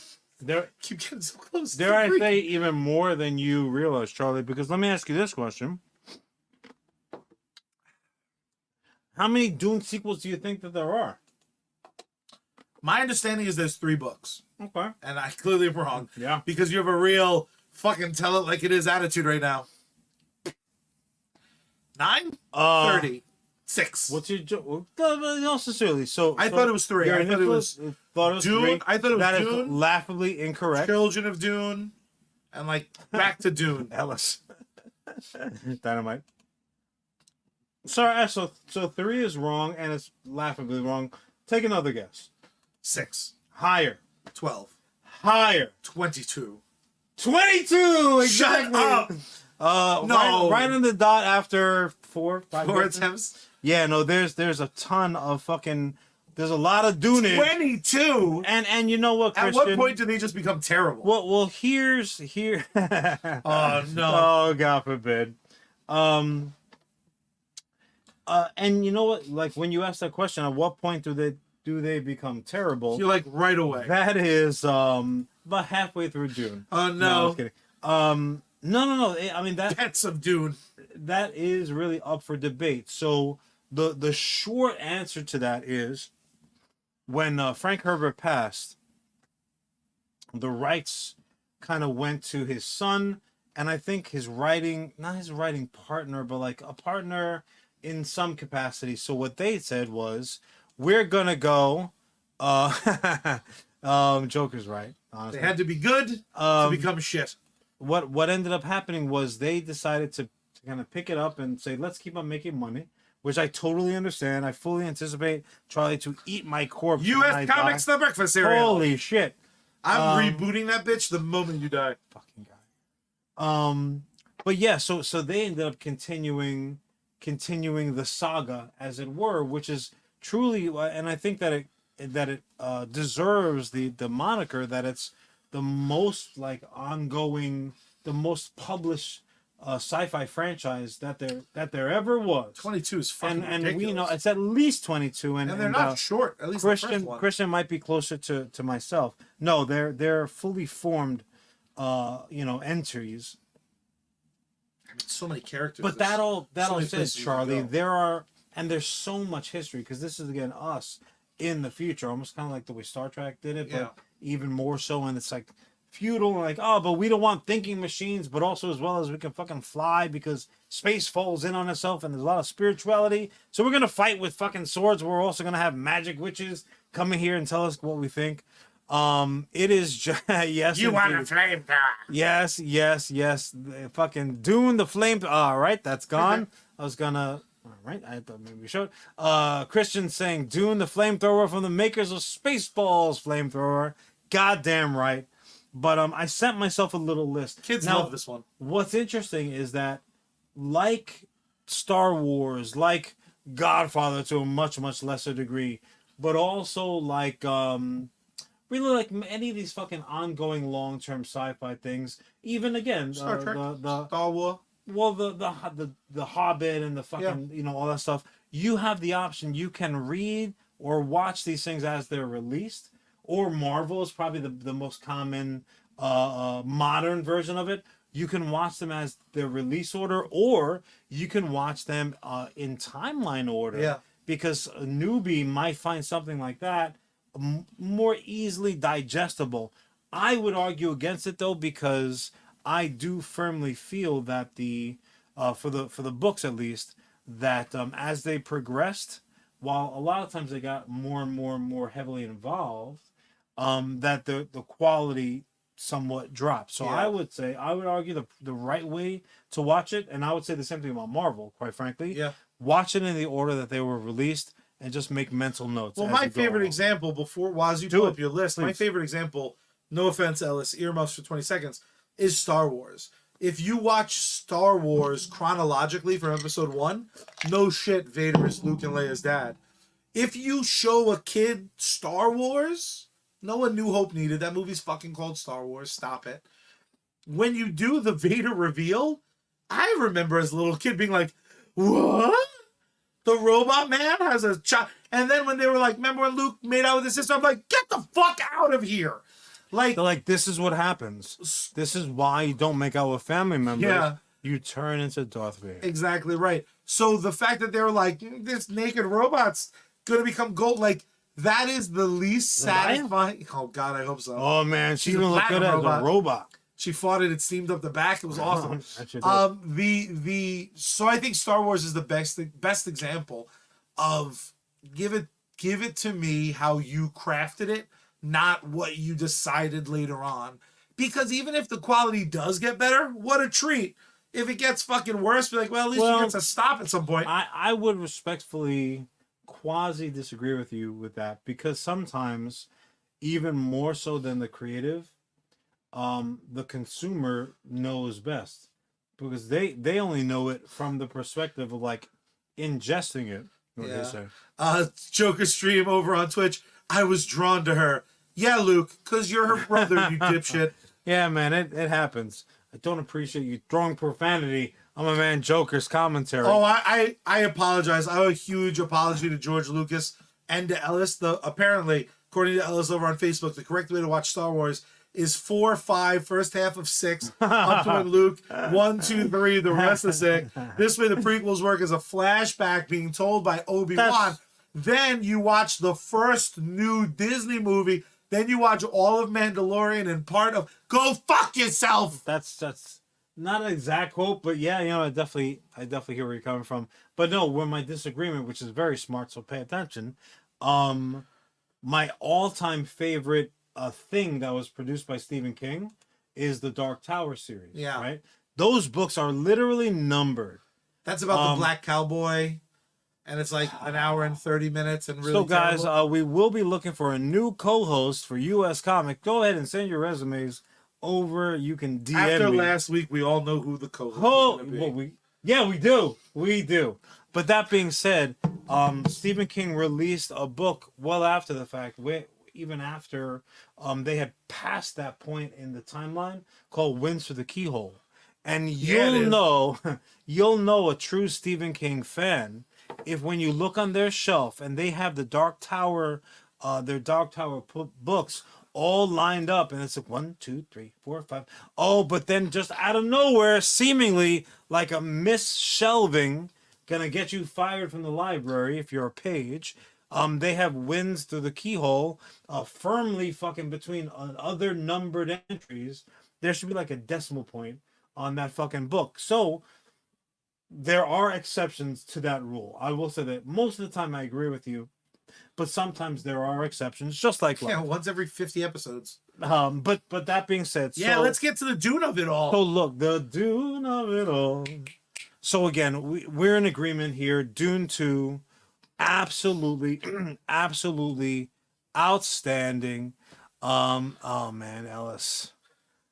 Keep getting so close. Dare I say even more than you realize, Charlie? Because let me ask you this question. How many Dune sequels do you think that there are? My understanding is there's 3 books. Okay. And I clearly am wrong. Yeah. Because you have a real fucking tell it like it is attitude right now. 9? 30. 6. What's your joke? No, sincerely. I thought it was 3. I thought it was Dune. 3. I thought it was that Dune. Is laughably incorrect. Children of Dune. And like back to Dune. Ellis. Dynamite. Sorry, so 3 is wrong and it's laughably wrong. Take another guess. 6. Higher. 12. Higher. 22. 22! Exactly. Shut up! No. Right on the dot after 4 attempts. Yeah, no, there's a ton of fucking... There's a lot of Dune. 22? And you know what, Christian? At what point do they just become terrible? Well, here... Oh, no. Oh, God forbid. And you know what? Like, when you ask that question, at what point do they become terrible? You're like, right away. That is about halfway through Dune. Oh, no. No, I'm kidding. No. I mean, that... Pets of Dune. That is really up for debate. So the short answer to that is when Frank Herbert passed, the rights kind of went to his son, and I think his writing, not his writing partner, but like a partner in some capacity. So what they said was, we're gonna go Joker's right, honestly. They had to be good to become shit. What ended up happening was they decided to kind of pick it up and say, let's keep on making money, which I totally understand. I fully anticipate Charlie to eat my corpse. USComics, the breakfast cereal. Holy shit. I'm rebooting that bitch the moment you die. Fucking guy. But yeah, so they ended up continuing the saga, as it were, which is truly, and I think that it deserves the moniker that it's the most like ongoing, the most published sci-fi franchise that there ever was. 22 is fucking and ridiculous. we know it's at least 22, and they're not short. At least Christian the first one. Christian might be closer to myself. No, they're fully formed, entries. I mean, so many characters. But that all says, places Charlie, there's so much history, because this is again us in the future, almost kind of like the way Star Trek did it, but even more so. And it's like feudal and like, oh, but we don't want thinking machines, but also as well as we can fucking fly because space falls in on itself and there's a lot of spirituality. So we're gonna fight with fucking swords. We're also gonna have magic witches coming here and tell us what we think. It is just yes. You want a indeed. flamethrower? Yes. The fucking Dune, the flame. All right, that's gone. I was gonna. All right, I thought maybe we showed. Christian saying Dune, the flamethrower from the makers of Spaceballs flamethrower. Goddamn right. But I sent myself a little list. Kids now, love this one. What's interesting is that, like Star Wars, like Godfather to a much lesser degree, but also like really like any of these fucking ongoing long-term sci-fi things. Even again, Star Trek, the Star Wars. well, the Hobbit and the fucking all that stuff. You have the option. You can read or watch these things as they're released, or Marvel is probably the most common modern version of it. You can watch them as their release order, or you can watch them in timeline order. Yeah. Because a newbie might find something like that more easily digestible. I would argue against it though, because I do firmly feel that for the books at least, that as they progressed, while a lot of times they got more and more heavily involved, that the quality somewhat dropped. So I would argue the right way to watch it, and I would say the same thing about Marvel, quite frankly. Yeah. Watch it in the order that they were released and just make mental notes. Well, my favorite example while you pull up your list, my favorite example, no offense, Ellis, earmuffs for 20 seconds, is Star Wars. If you watch Star Wars chronologically from episode 1, no shit, Vader is Luke and Leia's dad. If you show a kid Star Wars, no A New Hope needed. That movie's fucking called Star Wars. Stop it. When you do the Vader reveal, I remember as a little kid being like, what? The robot man has a child. And then when they were like, remember when Luke made out with his sister? I'm like, get the fuck out of here. Like, they're like, this is what happens. This is why you don't make out with family members. Yeah. You turn into Darth Vader. Exactly right. So the fact that they were like, this naked robot's gonna become gold, like, that is the least satisfying. Oh God, I hope so. Oh man, she She's even a looked good as platinum a robot. She fought it. It steamed up the back. It was awesome. So I think Star Wars is the best example of give it to me how you crafted it, not what you decided later on. Because even if the quality does get better, what a treat. If it gets fucking worse, be like, well, at least you get to stop at some point. I would respectfully quasi disagree with you with that, because sometimes, even more so than the creative, the consumer knows best, because they only know it from the perspective of like ingesting it. What do you say? Joker stream over on Twitch. I was drawn to her. Yeah, Luke, because you're her brother, you dipshit. Yeah, man, it happens. I don't appreciate you throwing profanity on my man Joker's commentary. Oh, I apologize. I owe a huge apology to George Lucas and to Ellis. Apparently, according to Ellis over on Facebook, the correct way to watch Star Wars is 4, 5, first half of 6, up to when Luke 1, 2, 3, the rest of 6. This way, the prequels work as a flashback being told by Obi-Wan. Then you watch the first new Disney movie. Then you watch all of Mandalorian and part of. Go fuck yourself. That's not an exact quote, but yeah, I definitely hear where you're coming from. But no, where my disagreement, which is very smart, so pay attention. My all-time favorite thing that was produced by Stephen King is the Dark Tower series. Yeah. Right? Those books are literally numbered. That's about the Black Cowboy, and it's like an hour and 30 minutes and really. So guys, terrible. we will be looking for a new co-host for US Comic. Go ahead and send your resumes over. You can DM After me. last week, we all know who the co-host is going to be. We do. But that being said, Stephen King released a book well after the fact, even after they had passed that point in the timeline, called Winds Through the Keyhole. And you'll know a true Stephen King fan if when you look on their shelf and they have the Dark Tower, their Dark Tower books all lined up, and it's like 1, 2, 3, 4, 5. Oh, but then just out of nowhere, seemingly like a misshelving, gonna get you fired from the library if you're a page. They have wins through the keyhole, firmly fucking between other numbered entries. There should be like a decimal point on that fucking book. So there are exceptions to that rule. I will say that most of the time I agree with you, but sometimes there are exceptions, just like life. Yeah, once every 50 episodes. But that being said, yeah, so, let's get to the Dune of it all. So look, the Dune of it all. So again, we're in agreement here. Dune 2, absolutely, absolutely outstanding. Oh man, Ellis.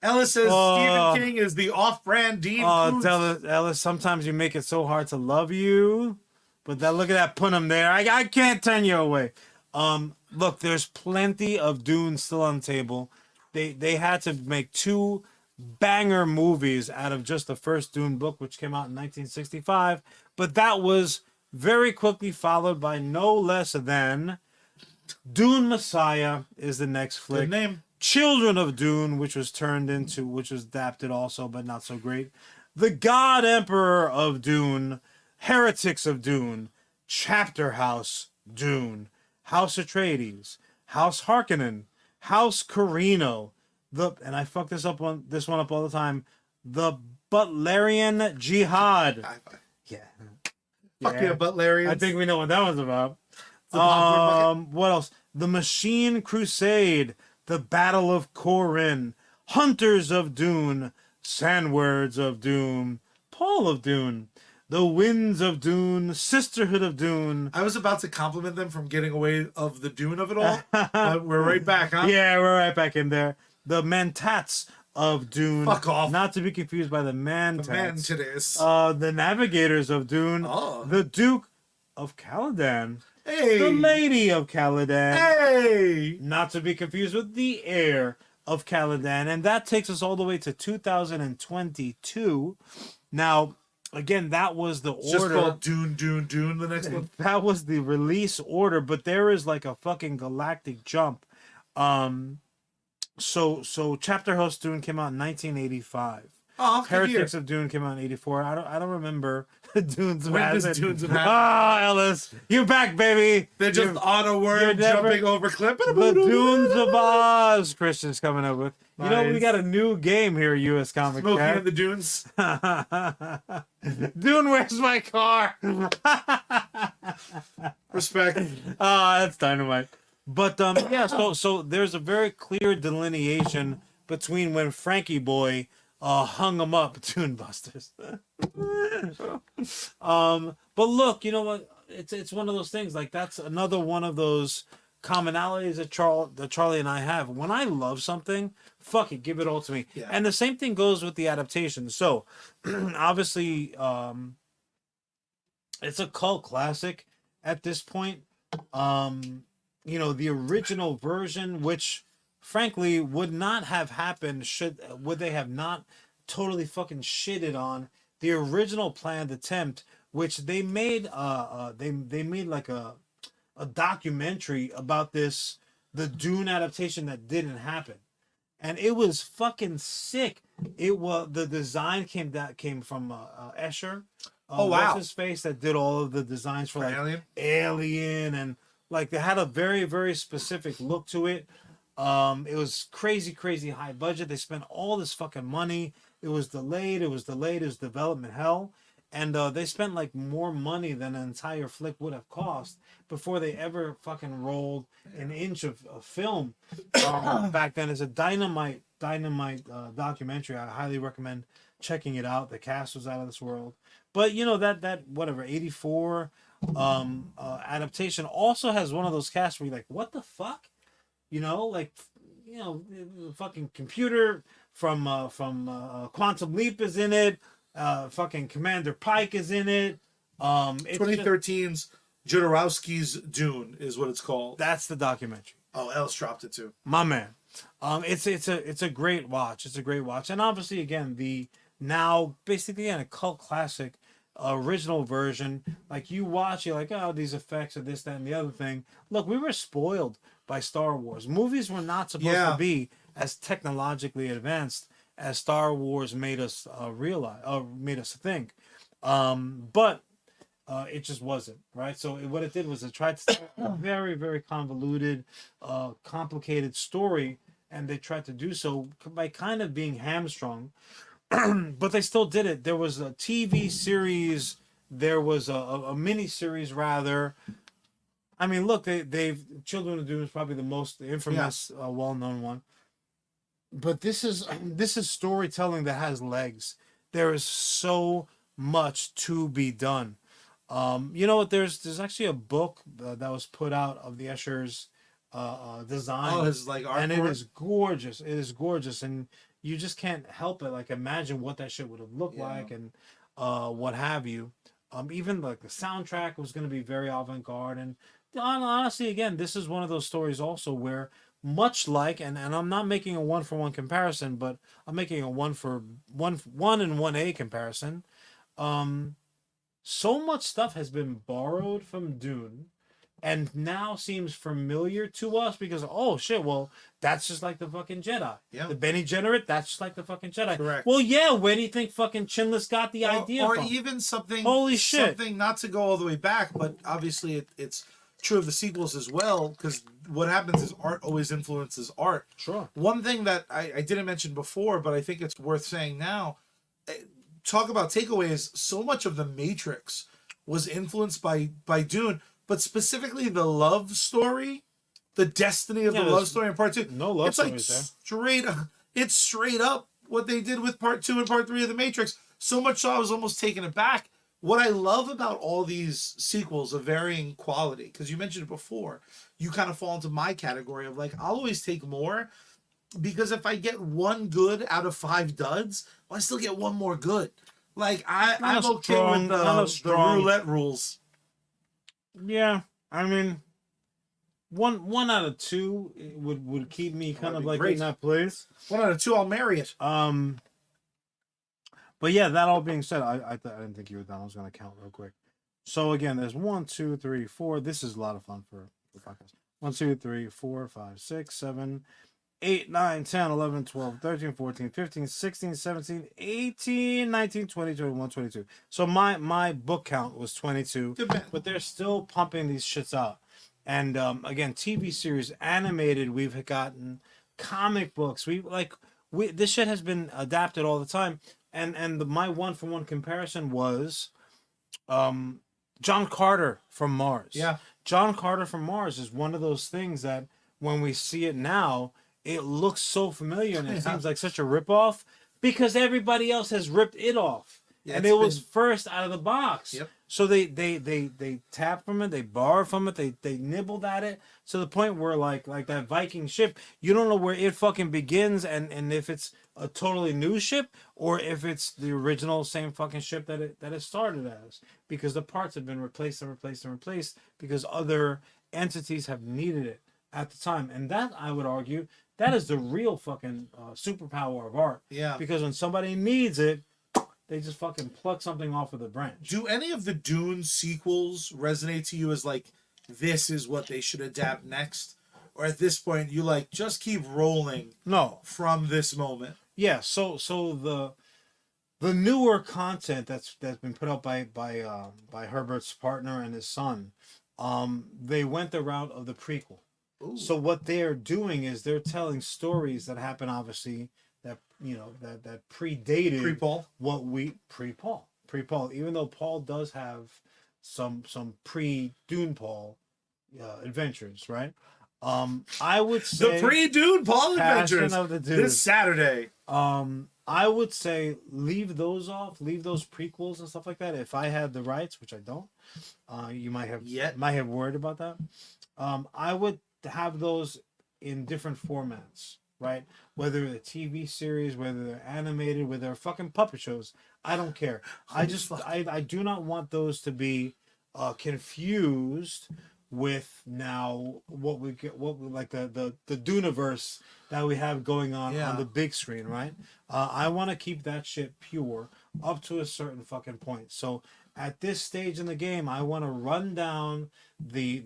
Ellis says Stephen King is the off-brand Dean Koontz. Ellis, sometimes you make it so hard to love you, but look at that Punim there. I can't turn you away. Look, there's plenty of Dune still on the table. They had to make 2 banger movies out of just the first Dune book, which came out in 1965, but that was very quickly followed by no less than Dune Messiah is the next flick. Good name. Children of Dune, which was adapted also, but not so great. The God Emperor of Dune, Heretics of Dune, Chapter House Dune, House Atreides, House Harkonnen, House Carino, and I fuck this one up all the time, the Butlerian Jihad. Yeah. Fuck yeah, Butlerians. I think we know what that was about. What else? The Machine Crusade, the Battle of Corin, Hunters of Dune, Sandwords of Doom, Paul of Dune, The Winds of Dune, Sisterhood of Dune. I was about to compliment them from getting away of the Dune of it all. But we're right back, huh? Yeah, we're right back in there. The Mentats of Dune. Fuck off. Not to be confused by the Mentats. The Mentats. The Navigators of Dune. Oh. The Duke of Caladan. Hey. The Lady of Caladan. Hey. Not to be confused with the Heir of Caladan. And that takes us all the way to 2022. Now, again, that was the order. Just called Dune, the next one. That was the release order, but there is like a fucking galactic jump. So Chapter House Dune came out in 1985. Oh, Heretics of Dune came out in 84. I don't remember Dunes of When Hazard. does Dunes of Hazard? Ah, Ellis, you back, baby. They're just auto word jumping over clip. The Dunes of Oz. Christian's coming up with. You know, we Nice. got a new game here, US Comics. Smoking in the Dunes. Dune, where's my car? Respect. That's dynamite. But yeah, so there's a very clear delineation between when Frankie Boy hung him up, Dune Busters. But look, you know what? It's one of those things. Like, that's another one of those commonalities that Charlie and I have. When I love something, fuck it, give it all to me. Yeah. And the same thing goes with the adaptation. So obviously, it's a cult classic at this point. You know, the original version, which frankly would not have happened would they have not totally fucking shitted on the original planned attempt, which they made they made like a documentary about the Dune adaptation that didn't happen, and it was fucking sick. The design came from Escher. Oh wow! What's his face that did all of the designs for like Alien, and like they had a very, very specific look to it. It was crazy high budget. They spent all this fucking money. It was delayed. It was development hell. And they spent like more money than an entire flick would have cost before they ever fucking rolled an inch of film. Back then, it's a dynamite documentary. I highly recommend checking it out. The cast was out of this world. But you know, that whatever 84 adaptation also has one of those casts where you're like, what the fuck? You know, like, you know, the fucking computer from Quantum Leap is in it. Fucking Commander Pike is in it. 2013's Jodorowsky's Dune is what it's called. That's the documentary. Oh, Ellis dropped it too. My man. It's a great watch. It's a great watch. And obviously, again, the now basically a cult classic original version. Like, you watch, you're like, oh, these effects are this, that, and the other thing. Look, we were spoiled by Star Wars. Movies were not supposed to be as technologically advanced as Star Wars made us realize, or made us think. But It just wasn't, right? So what it did was it tried to tell a very, very convoluted, complicated story, and they tried to do so by kind of being hamstrung, but they still did it. There was a TV series, there was a mini series rather. I mean, look, they've Children of Dune is probably the most infamous, well-known one. But this is storytelling that has legs. There is so much to be done. You know what? There's actually a book that was put out of the Escher's design. Oh, his like artwork. And it is gorgeous. It is gorgeous, and you just can't help it. Like imagine what that shit would have looked like, and what have you. Even like the soundtrack was going to be very avant-garde, and honestly, again, this is one of those stories also where much like, and I'm not making a 1-for-1 comparison, but I'm making a 1 and 1A comparison. So much stuff has been borrowed from Dune and now seems familiar to us because, oh shit, well, that's just like the fucking Jedi. Yeah. The Bene Gesserit, that's just like the fucking Jedi. Correct. Well, yeah, where do you think fucking Chinless got the idea or from? even something, holy shit, something not to go all the way back, but obviously it's true of the sequels as well, because what happens is art always influences art. Sure. One thing that I didn't mention before, but I think it's worth saying now, talk about takeaways, so much of the Matrix was influenced by Dune, but specifically the love story, the destiny of the love story in part 2. No love it's like stories there. it's straight up what they did with part 2 and part 3 of the Matrix. So much so I was almost taken aback. What I love about all these sequels of varying quality, because you mentioned it before, you kind of fall into my category of like, I'll always take more, because if I get one good out of 5 duds, well, I still get one more good. Like I'm okay with the roulette rules. Yeah, I mean, one out of 2 would keep me kind of like in that place. 1 out of 2, I'll marry it. But yeah, that all being said, I didn't think you were done. I was going to count real quick. So again, there's 1, 2, 3, 4. This is a lot of fun for podcast. 1, 2, 3, 4, 5, 6, 7, 8, 9, 10, 11, 12, 13, 14, 15, 16, 17, 18, 19, 20, 21, 22. So my book count was 22, but they're still pumping these shits out. And again, TV series, animated, we've gotten comic books. This shit has been adapted all the time. And my 1-for-1 comparison was John Carter from Mars. Yeah. John Carter from Mars is one of those things that when we see it now, it looks so familiar and it seems like such a ripoff because everybody else has ripped it off. Yeah, and it was first out of the box. Yep. So they tapped from it, they borrowed from it, they nibbled at it to the point where like that Viking ship, you don't know where it fucking begins and if it's a totally new ship or if it's the original same fucking ship that it started as, because the parts have been replaced and replaced and replaced because other entities have needed it at the time. And that, I would argue, that is the real fucking superpower of art. Yeah. Because when somebody needs it, they just fucking pluck something off of the branch. Do any of the Dune sequels resonate to you as like, this is what they should adapt next? Or at this point, you like, just keep rolling from this moment? Yeah, so the newer content that's been put out by Herbert's partner and his son, they went the route of the prequel. Ooh. So what they're doing is they're telling stories that happen, obviously, that that predated pre-Paul. Even though Paul does have some pre-Dune Paul adventures, right? I would say the pre-Dune Paul adventures of the this Saturday. I would say leave those off, leave those prequels and stuff like that. If I had the rights, which I don't, you might have worried about that. I would have those in different formats, right? Whether they're TV series, whether they're animated, whether they're fucking puppet shows, I don't care. I do not want those to be confused with now what we like the Duneverse that we have going on the big screen, right? I want to keep that shit pure up to a certain fucking point. So at this stage in the game, I want to run down the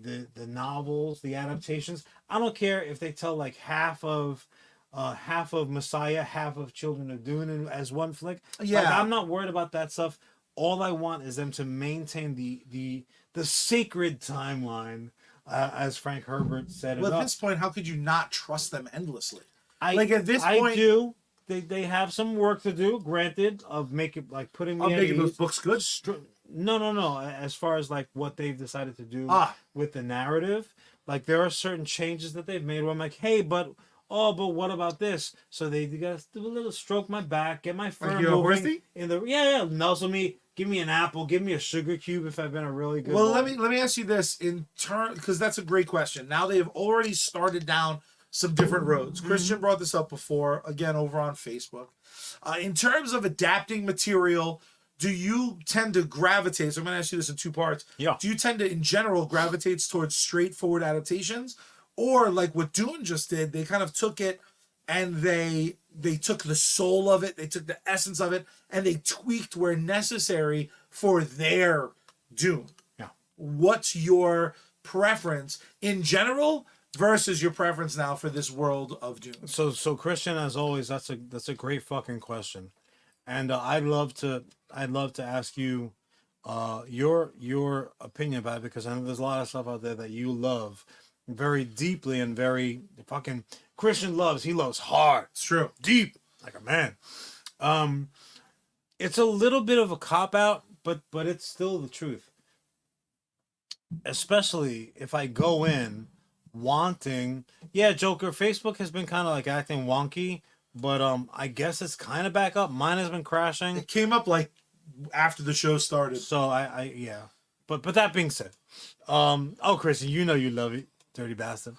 novels, the adaptations. I don't care if they tell like half of Messiah, half of Children of Dune as one flick. Yeah, like, I'm not worried about that stuff. all I want is them to maintain the sacred timeline, as Frank Herbert said. Well, at this point, how could you not trust them endlessly? I Like at this I point, do. They have some work to do. Granted, of making like putting me I'm at making those ease. books good. No. As far as like what they've decided to do Ah, with the narrative, like there are certain changes that they've made where I'm like, hey, but what about this? So they gotta do a little stroke my back, get my fur like you're a moving horsey? in the nuzzle me, give me an apple, give me a sugar cube if I've been a really good. Well, boy. let me ask you this in turn, because that's a great question. Now they have already started down some different roads. Christian brought this up before, again over on Facebook. In terms of adapting material, do you tend to gravitate? So I'm going to ask you this in two parts. Yeah. Do you tend to, in general, gravitate towards straightforward adaptations, or like what Dune just did? They kind of took it and they took the soul of it, they took the essence of it, and they tweaked where necessary for their Dune. Yeah. What's your preference in general versus your preference now for this world of Dune? So Christian, as always, that's a great fucking question, and I'd love to ask you your opinion about it, because I know there's a lot of stuff out there that you love very deeply and very fucking Christian loves. He loves hard, It's true. deep, like a man. It's a little bit of a cop out, but it's still the truth. Especially if I go in wanting, yeah, Joker, Facebook has been kind of like acting wonky, but I guess it's kind of back up. Mine has been crashing. It came up like after the show started. So I yeah. But that being said, oh Christian, you know you love it, dirty bastard.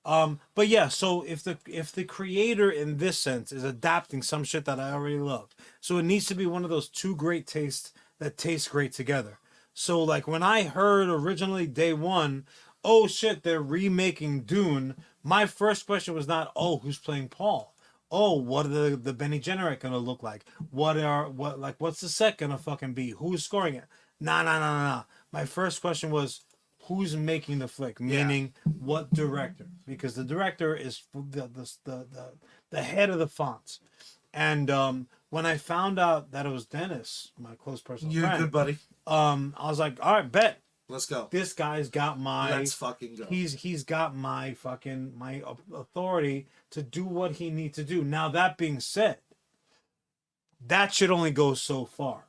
But yeah, so if the creator in this sense is adapting some shit that I already love, so it needs to be one of those two great tastes that taste great together. So like when I heard originally day one, oh shit, they're remaking Dune, my first question was not, oh, who's playing Paul? Oh, what are the Benny Gesserit gonna look like? What's the set gonna fucking be? Who's scoring it? Nah. My first question was, who's making the flick? Meaning, what director? Because the director is the head of the fonts. And when I found out that it was Dennis, my close personal You're friend, good, buddy. I was like, all right, bet. Let's go. This guy's got my. Let's fucking go. He's got my authority to do what he needs to do. Now that being said, that should only go so far.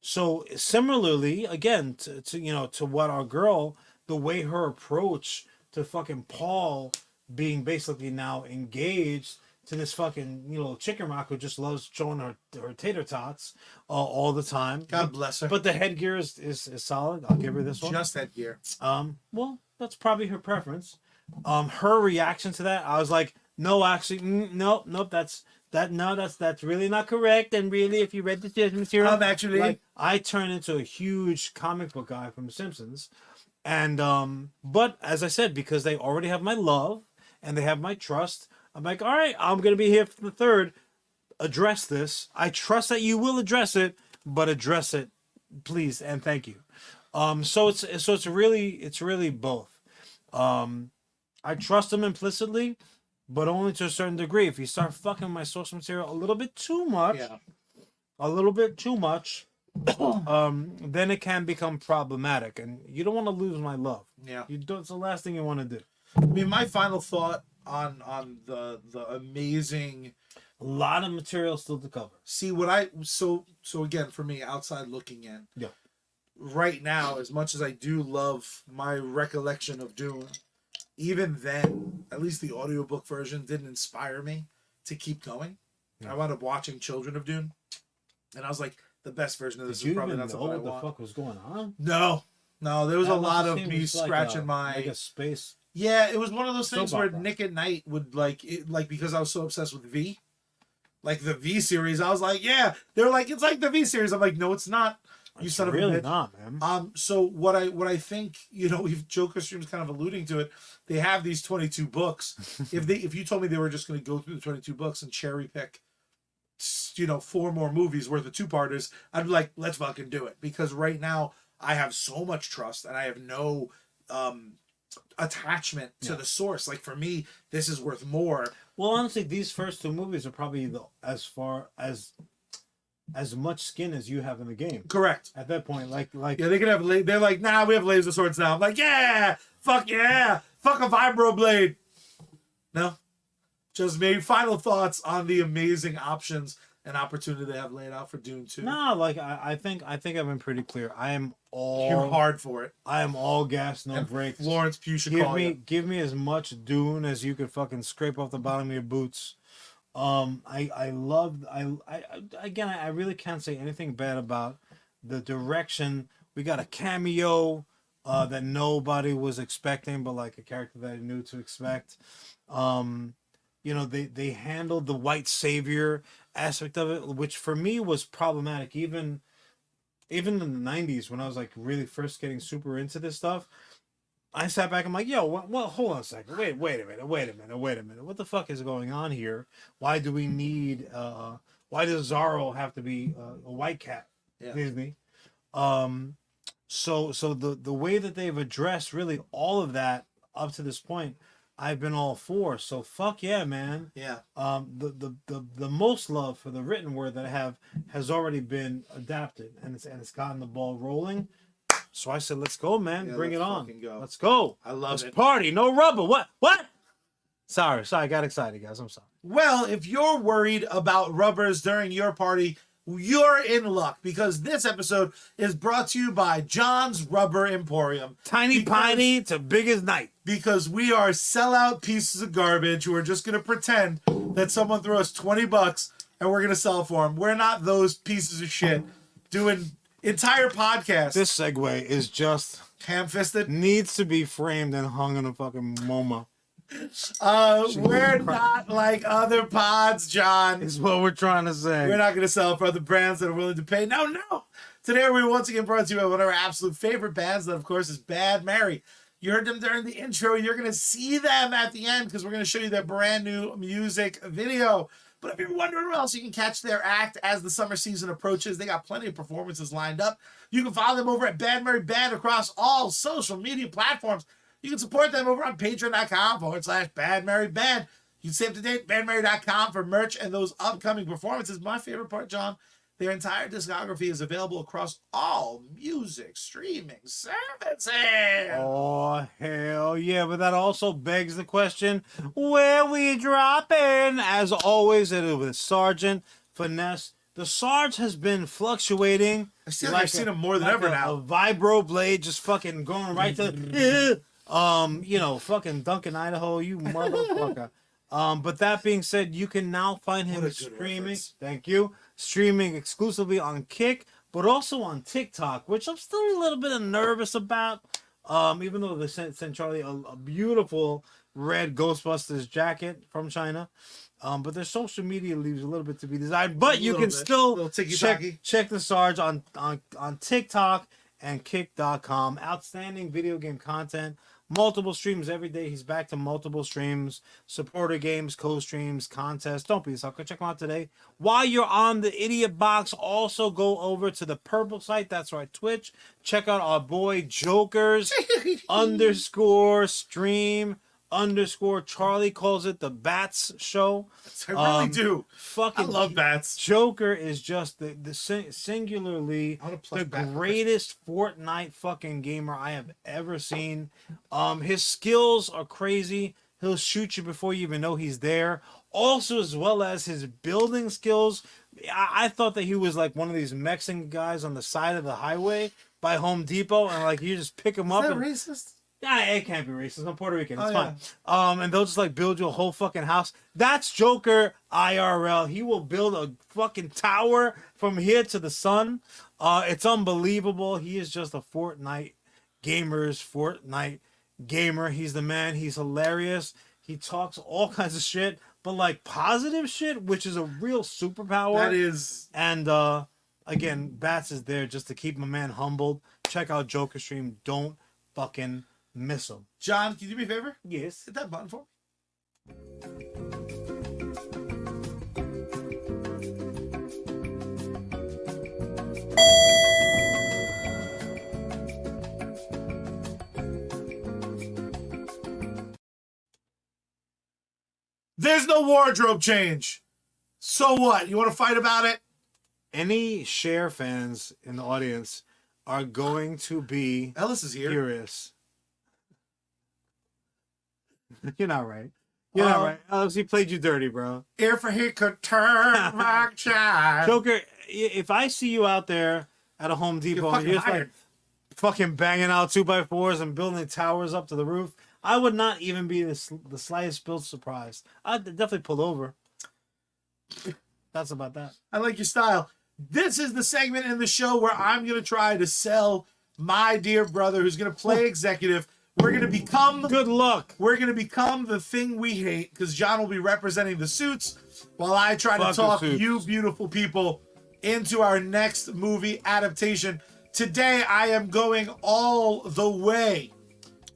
So similarly, again, to what our girl, the way her approach to fucking Paul being basically now engaged to this fucking chicken rock who just loves showing her tater tots all the time. God bless her. But the headgear is solid. I'll give her this one. Just headgear. Well, that's probably her preference. Her reaction to that, I was like, no, actually, nope. That's really not correct. And really, if you read the source material, Actually, like, I turn into a huge comic book guy from The Simpsons, and but as I said, because they already have my love and they have my trust, I'm like, all right, I'm gonna be here for the third. Address this. I trust that you will address it, but address it, please and thank you. So it's really both. I trust them implicitly, but only to a certain degree. If you start fucking my source material a little bit too much, then it can become problematic, and you don't want to lose my love. Yeah. It's the last thing you want to do. I mean, my final thought on the amazing. A lot of material still to cover. See what I so again for me, outside looking in. Yeah. Right now, as much as I do love my recollection of Dune, even then, at least the audiobook version didn't inspire me to keep going. I wound up watching Children of Dune, and I was like, the best version of this is probably not something I want. What the fuck was going on? No, there was a lot of me scratching my. Like a space. Yeah, it was one of those things where opera. Nick at Night would because I was so obsessed with V, like the V series. I was like, yeah, they're like, it's like the V series. I'm like, no, it's not. You son of a bitch. Not, man. So what I think, if Joker Stream's kind of alluding to it, they have these 22 books. if you told me they were just going to go through the 22 books and cherry pick, 4 more movies worth of 2-parters, I'd be like, let's fucking do it. Because right now I have so much trust and I have no attachment to the source. Like for me, this is worth more. Well, honestly, these first 2 movies are probably as far as as much skin as you have in the game. Correct. At that point, like Yeah, they can have. They're like, nah, we have laser swords now. I'm like, yeah, fuck a vibroblade. No, just maybe final thoughts on the amazing options and opportunity they have laid out for Dune 2. no, like I think I've been pretty clear. I am all You're hard for it. I am all gas, no And brakes. Florence Pugh should call you. Give me as much Dune as you could fucking scrape off the bottom of your boots. I really can't say anything bad about the direction. We got a cameo that nobody was expecting, but like a character that I knew to expect. You know, they handled the white savior aspect of it, which for me was problematic. Even in the 90s when I was like really first getting super into this stuff, I sat back. I'm like, yo, well, hold on a second. Wait a minute. What the fuck is going on here? Why do we need? Why does Zorro have to be a white cat? Yeah. Disney. So the way that they've addressed really all of that up to this point, I've been all for. So fuck yeah, man. Yeah. The most love for the written word that I have has already been adapted, and it's gotten the ball rolling. So I said, let's go, man. Yeah, bring it on. go. Let's go. I love let's it. Party. No rubber. What? Sorry. I got excited, guys. I'm sorry. Well, if you're worried about rubbers during your party, you're in luck because this episode is brought to you by John's Rubber Emporium. Tiny piney to big as night. Because we are sellout pieces of garbage who are just going to pretend that someone threw us $20 and we're going to sell it for them. We're not those pieces of shit doing entire podcasts. This segue is just ham-fisted. Needs to be framed and hung in a fucking MoMA. We're not like other pods, John. Is what we're trying to say. We're not going to sell for other brands that are willing to pay. No. Today we're once again brought to you by one of our absolute favorite bands. That, of course, is Bad Mary. You heard them during the intro. You're going to see them at the end because we're going to show you their brand new music video. But if you're wondering where else you can catch their act as the summer season approaches, they got plenty of performances lined up. You can follow them over at Bad Mary Band across all social media platforms. You can support them over on patreon.com/Bad Mary Band. You can stay up to date, badmary.com for merch and those upcoming performances. My favorite part, John, their entire discography is available across all music streaming services. Oh, hell yeah. But that also begs the question, where we dropping? As always, it is with Sergeant Finesse. The Sarge has been fluctuating. I've seen him more than ever now. A vibro blade just fucking going right to... fucking Duncan, Idaho, you motherfucker. But that being said, you can now find him streaming. Reference. Thank you. Streaming exclusively on Kick, but also on TikTok, which I'm still a little bit nervous about. Even though they sent Charlie a beautiful red Ghostbusters jacket from China. But their social media leaves a little bit to be desired. But you can still check the Sarge on TikTok and Kick.com. Outstanding video game content. Multiple streams every day. He's back to multiple streams, supporter games, co-streams, contests. Don't be a sucker. Check him out today. While you're on the Idiot Box, also go over to the Purple site. That's right, Twitch. Check out our boy Joker's _stream _ Charlie calls it the Bats Show. I really do. Fucking I love Bats. Joker is just the singularly the greatest Fortnite fucking gamer I have ever seen. His skills are crazy. He'll shoot you before you even know he's there. Also, as well as his building skills. I thought that he was like one of these Mexican guys on the side of the highway by Home Depot, and like you just pick him up. Is that racist? Yeah, it can't be racist. I'm Puerto Rican. It's fine. Yeah. And they'll just like build you a whole fucking house. That's Joker IRL. He will build a fucking tower from here to the sun. It's unbelievable. He is just a Fortnite gamer. He's the man. He's hilarious. He talks all kinds of shit, but like positive shit, which is a real superpower. That is. And again, Bats is there just to keep my man humbled. Check out Joker stream. Don't fucking miss him. John, can you do me a favor? Yes. Hit that button for me. There's no wardrobe change. So what? You want to fight about it? any Cher fans in the audience are going to be Ellis is here. curious. You're not right. You're not right. Alex, he played you dirty, bro. If he could turn my child. Joker, if I see you out there at a Home Depot and you're just like fucking banging out 2x4s and building towers up to the roof, I would not even be the slightest bit surprised. I'd definitely pull over. That's about that. I like your style. This is the segment in the show where I'm going to try to sell my dear brother who's going to play executive. We're going to become... Good luck. We're going to become the thing we hate because John will be representing the suits while I try to talk you beautiful people into our next movie adaptation. Today, I am going all the way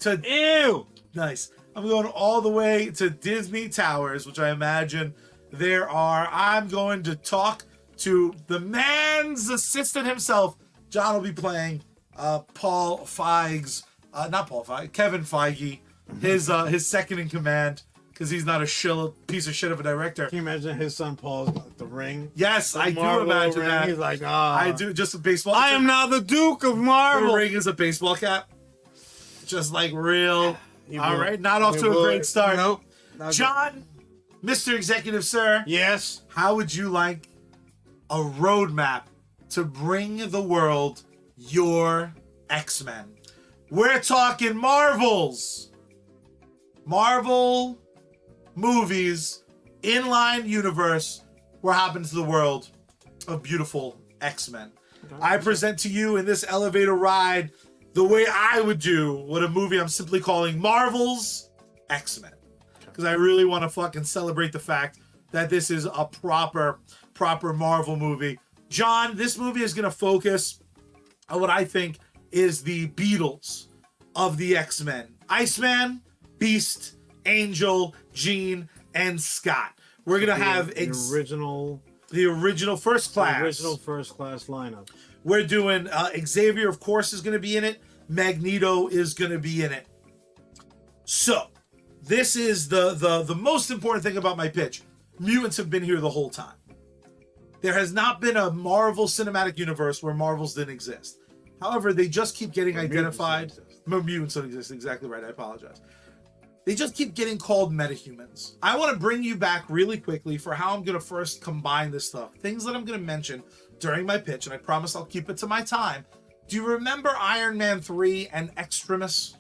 to... Ew! Nice. I'm going all the way to Disney Towers, which I imagine there are. I'm going to talk to the man's assistant himself. John will be playing Paul Feige's... not Paul Feige, Kevin Feige, his second in command, because he's not a piece of shit of a director. Can you imagine his son Paul's got the ring? Yes, I do imagine ring. that. He's like, I do, just a baseball. I am now the Duke of Marvel. The ring is a baseball cap. Just like real. All right, not off to a great start. Nope. John, Mr. Executive, sir. Yes. How would you like a roadmap to bring the world your X-Men? We're talking Marvel movies, inline universe. We're hopping to the world of beautiful X-Men. I present to you in this elevator ride the way I would do what a movie I'm simply calling Marvel's X-Men. Because I really want to fucking celebrate the fact that this is a proper Marvel movie. John, this movie is going to focus on what I think is the Beatles of the X-Men. Iceman, Beast, Angel, Jean, and Scott. We're going to have the original first class. The original first class lineup. We're doing Xavier, of course, is going to be in it. Magneto is going to be in it. So, this is the most important thing about my pitch. Mutants have been here the whole time. There has not been a Marvel Cinematic Universe where Marvels didn't exist. However, they just keep getting identified. Mutants don't exist. Exactly right. I apologize. They just keep getting called metahumans. I want to bring you back really quickly for how I'm going to first combine this stuff. Things that I'm going to mention during my pitch, and I promise I'll keep it to my time. Do you remember Iron Man 3 and Extremis?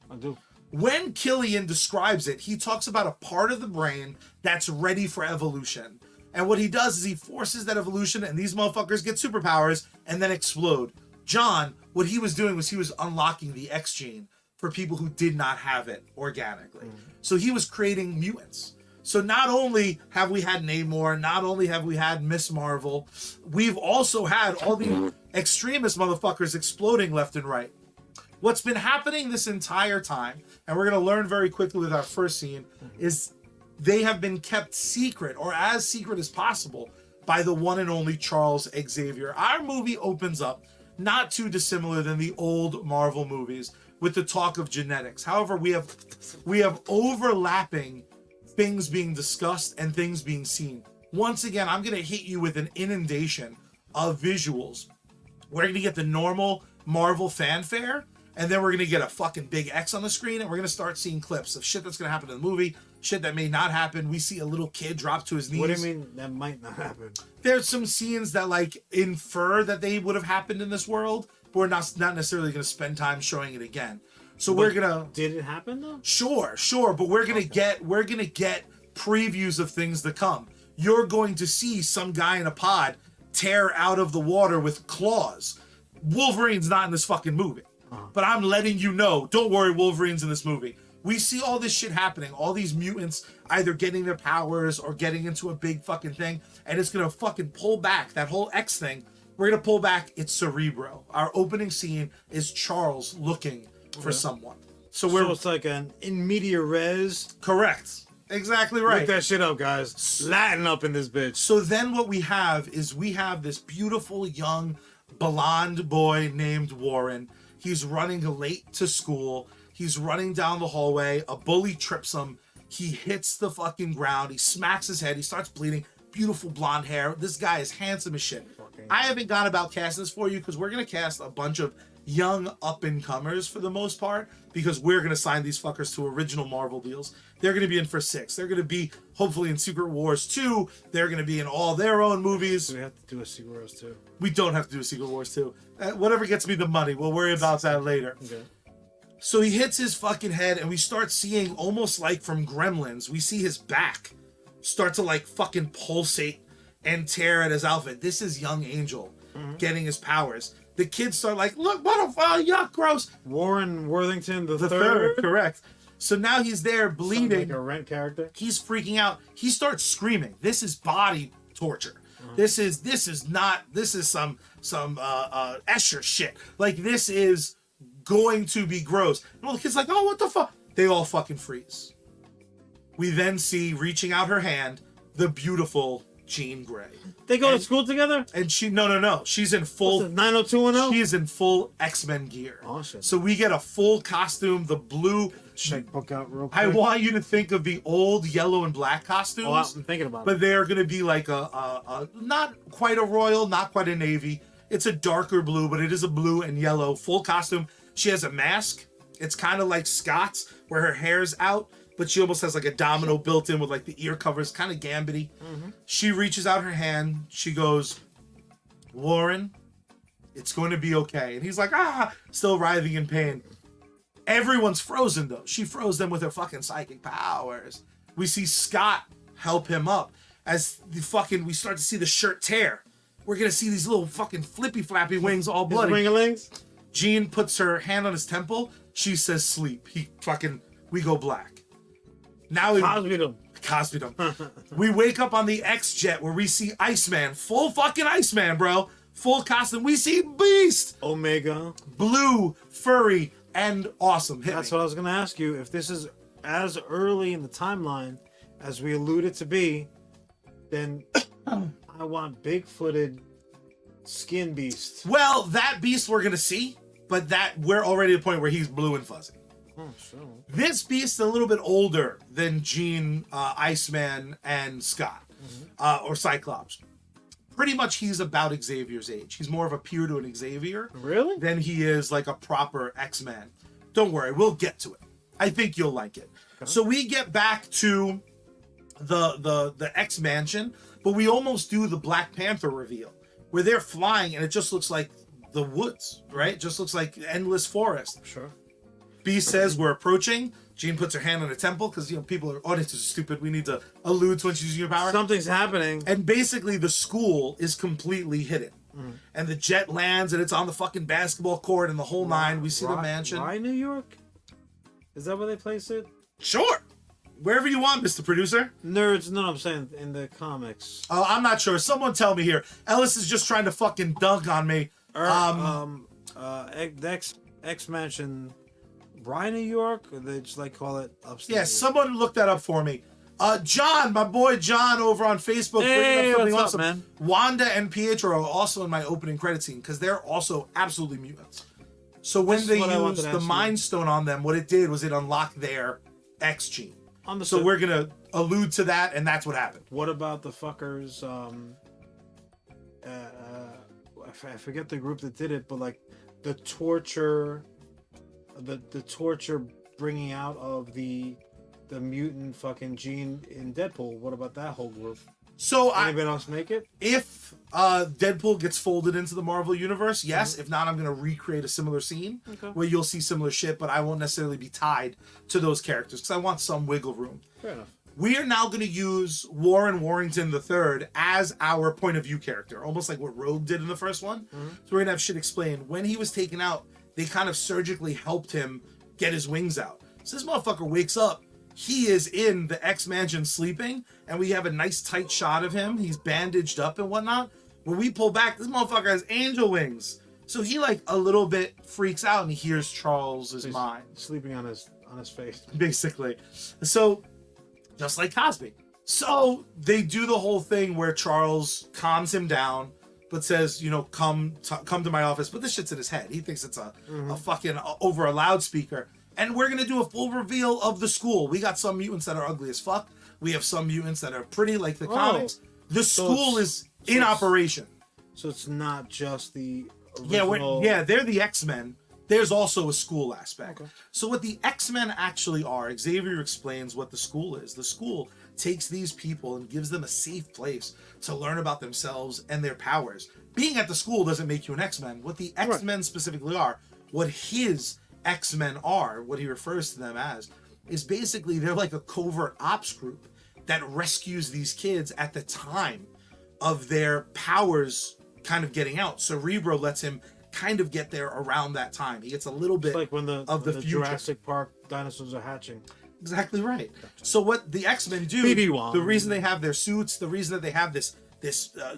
I do. When Killian describes it, he talks about a part of the brain that's ready for evolution. And what he does is he forces that evolution, and these motherfuckers get superpowers and then explode. John, what he was doing was he was unlocking the X gene for people who did not have it organically. So he was creating mutants. So not only have we had Namor, not only have we had Miss Marvel, we've also had all the extremist motherfuckers exploding left and right. What's been happening this entire time, and we're going to learn very quickly with our first scene, is they have been kept secret, or as secret as possible, by the one and only Charles Xavier. Our movie opens up not too dissimilar than the old Marvel movies with the talk of genetics. However, we have overlapping things being discussed and things being seen. Once again, I'm going to hit you with an inundation of visuals. We're going to get the normal Marvel fanfare, and then we're going to get a fucking big X on the screen, and we're going to start seeing clips of shit that's going to happen in the movie, shit that may not happen. We see a little kid drop to his knees. What do you mean that might not happen? There's some scenes that like infer that they would have happened in this world, but we're not necessarily going to spend time showing it again. So we're gonna. Did it happen though? Sure, but we're gonna get previews of things to come. You're going to see some guy in a pod tear out of the water with claws. Wolverine's not in this fucking movie, but I'm letting you know. Don't worry, Wolverine's in this movie. We see all this shit happening. All these mutants either getting their powers or getting into a big fucking thing, and it's gonna fucking pull back that whole X thing. We're gonna pull back. It's Cerebro. Our opening scene is Charles looking for someone. So it's like an in media res. Correct. Exactly right. Look that shit up, guys. Latin up in this bitch. So then what we have is this beautiful young blonde boy named Warren. He's running late to school. He's running down the hallway. A bully trips him. He hits the fucking ground. He smacks his head. He starts bleeding. Beautiful blonde hair. This guy is handsome as shit. I haven't gone about casting this for you because we're going to cast a bunch of young up-and-comers for the most part because we're going to sign these fuckers to original Marvel deals. They're going to be in for 6. They're going to be, hopefully, in Secret Wars 2. They're going to be in all their own movies. Do we have to do a Secret Wars 2? We don't have to do a Secret Wars 2. Whatever gets me the money, we'll worry about that later. Okay. So he hits his fucking head, and we start seeing, almost like from Gremlins, we see his back start to like fucking pulsate and tear at his outfit. This is young Angel getting his powers. The kids start like, look, what a yuck, gross. Warren Worthington the third, correct. So now he's there bleeding. Sounds like a Rent character. He's freaking out. He starts screaming. This is body torture. This is some Escher shit. Like, this is going to be gross. And all the kids like, oh, what the fuck? They all fucking freeze. We then see, reaching out her hand, the beautiful Jean Grey. They go to school together? And she, no. She's in full 90210? She is in full X-Men gear. Oh, shit. So we get a full costume, the blue. Check book out real quick. I want you to think of the old yellow and black costumes. Oh, I'm thinking about it. But they're going to be like a not quite a royal, not quite a navy. It's a darker blue, but it is a blue and yellow full costume. She has a mask. It's kind of like Scott's, where her hair's out, but she almost has like a domino built in with like the ear covers, kind of Gambity. She reaches out her hand. She goes, Warren, it's going to be okay. And he's like, still writhing in pain. Everyone's frozen though. She froze them with her fucking psychic powers. We see Scott help him up as we start to see the shirt tear. We're gonna see these little fucking flippy flappy wings all bloody. Ringalings? Jean puts her hand on his temple. She says sleep. We go black. Now Cosby'd him. We wake up on the X-Jet where we see Iceman. Full fucking Iceman, bro. Full costume. We see Beast. Omega. Blue, furry, and awesome. That's what I was going to ask you. If this is as early in the timeline as we alluded to be, then I want big-footed skin beast. Well, that beast we're going to see, but we're already at the point where he's blue and fuzzy. Oh, sure. This beast is a little bit older than Jean, Iceman, and Scott, or Cyclops. Pretty much he's about Xavier's age. He's more of a peer to an Xavier than he is like a proper X-Man. Don't worry, we'll get to it. I think you'll like it. Okay. So we get back to the X Mansion, but we almost do the Black Panther reveal where they're flying and it just looks like the woods, right? It just looks like endless forest. Sure. Beast says we're approaching. Jean puts her hand on her temple because audiences are stupid. We need to allude to when she's using your power. Something's happening. And basically the school is completely hidden. And the jet lands and it's on the fucking basketball court and the whole nine. We see the mansion. Why New York? Is that where they place it? Sure. Wherever you want, Mr. Producer. Nerds, no, I'm saying in the comics. Oh, I'm not sure. Someone tell me here. Ellis is just trying to fucking dunk on me. X Mansion. Rye, New York, or they just like call it upstate? Yeah, someone look that up for me. John, my boy John over on Facebook. Hey, what's awesome. Up, man? Wanda and Pietro are also in my opening credit scene because they're also absolutely mutants. So when they used the Mind Stone on them, what it did was it unlocked their X gene. So we're going to allude to that, and that's what happened. What about the fuckers? I forget the group that did it, but like the torture... The torture bringing out of the mutant fucking gene in Deadpool. What about that whole group? So anybody else make it? If Deadpool gets folded into the Marvel universe, yes. If not, I'm gonna recreate a similar scene where you'll see similar shit, but I won't necessarily be tied to those characters because I want some wiggle room. Fair enough. We are now going to use Warren Warrington III as our point of view character, almost like what Rogue did in the first one. So we're going to have shit explained. When he was taken out, they kind of surgically helped him get his wings out. So this motherfucker wakes up. He is in the X Mansion sleeping, and we have a nice tight shot of him. He's bandaged up and whatnot. When we pull back, this motherfucker has angel wings. So he like a little bit freaks out, and he hears Charles's mind. Sleeping on his face. Basically. So, just like Cosby. So they do the whole thing where Charles calms him down, but says, come to my office. But this shit's in his head. He thinks it's a fucking over a loudspeaker. And we're going to do a full reveal of the school. We got some mutants that are ugly as fuck. We have some mutants that are pretty like the comics. The school is in operation. So it's not just the Yeah, original... they're the X-Men. There's also a school aspect. Okay. So what the X-Men actually are, Xavier explains what the school is. The school takes these people and gives them a safe place to learn about themselves and their powers. Being at the school doesn't make you an X-Men. What the X-Men specifically are, what his X-Men are, what he refers to them as, is basically they're like a covert ops group that rescues these kids at the time of their powers kind of getting out. Cerebro lets him kind of get there around that time. He gets a little bit It's like when the future. Jurassic Park dinosaurs are hatching. Exactly right. So what the X-Men do, BB-1. the reason they have their suits, the reason that they have this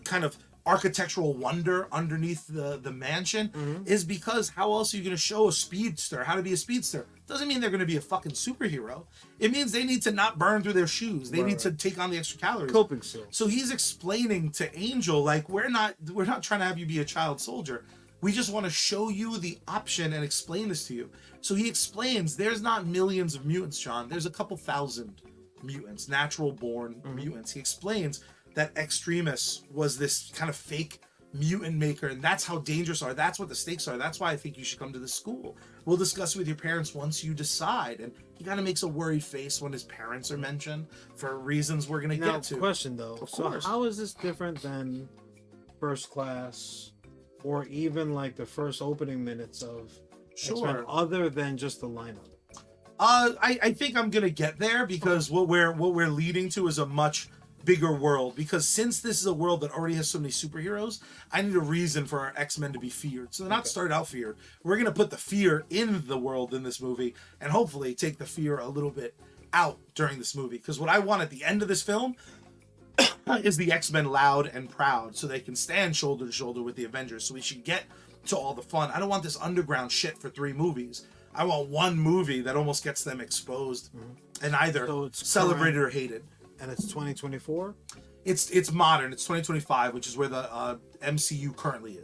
kind of architectural wonder underneath the mansion is because how else are you going to show a speedster how to be a speedster? Doesn't mean they're going to be a fucking superhero. It means they need to not burn through their shoes. They need to take on the extra calories. Coping skills. So he's explaining to Angel, like, we're not trying to have you be a child soldier. We just want to show you the option and explain this to you. So he explains there's not millions of mutants, John. There's a couple thousand mutants, natural born mutants. He explains that Extremis was this kind of fake mutant maker, and that's how dangerous are. That's what the stakes are. That's why I think you should come to the school. We'll discuss it with your parents once you decide. And he kind of makes a worried face when his parents are mentioned for reasons we're going to get to. Question though. So how is this different than First Class or even like the first opening minutes of X-Men, other than just the lineup? I think I'm gonna get there because what we're leading to is a much bigger world. Because since this is a world that already has so many superheroes, I need a reason for our X-Men to be feared. So they're not started out feared. We're gonna put the fear in the world in this movie, and hopefully take the fear a little bit out during this movie. Because what I want at the end of this film is the X-Men loud and proud, so they can stand shoulder to shoulder with the Avengers. So we should get to all the fun. I don't want this underground shit for 3 movies. I want one movie that almost gets them exposed and either celebrated or hated. And it's 2024? It's modern. It's 2025, which is where the MCU currently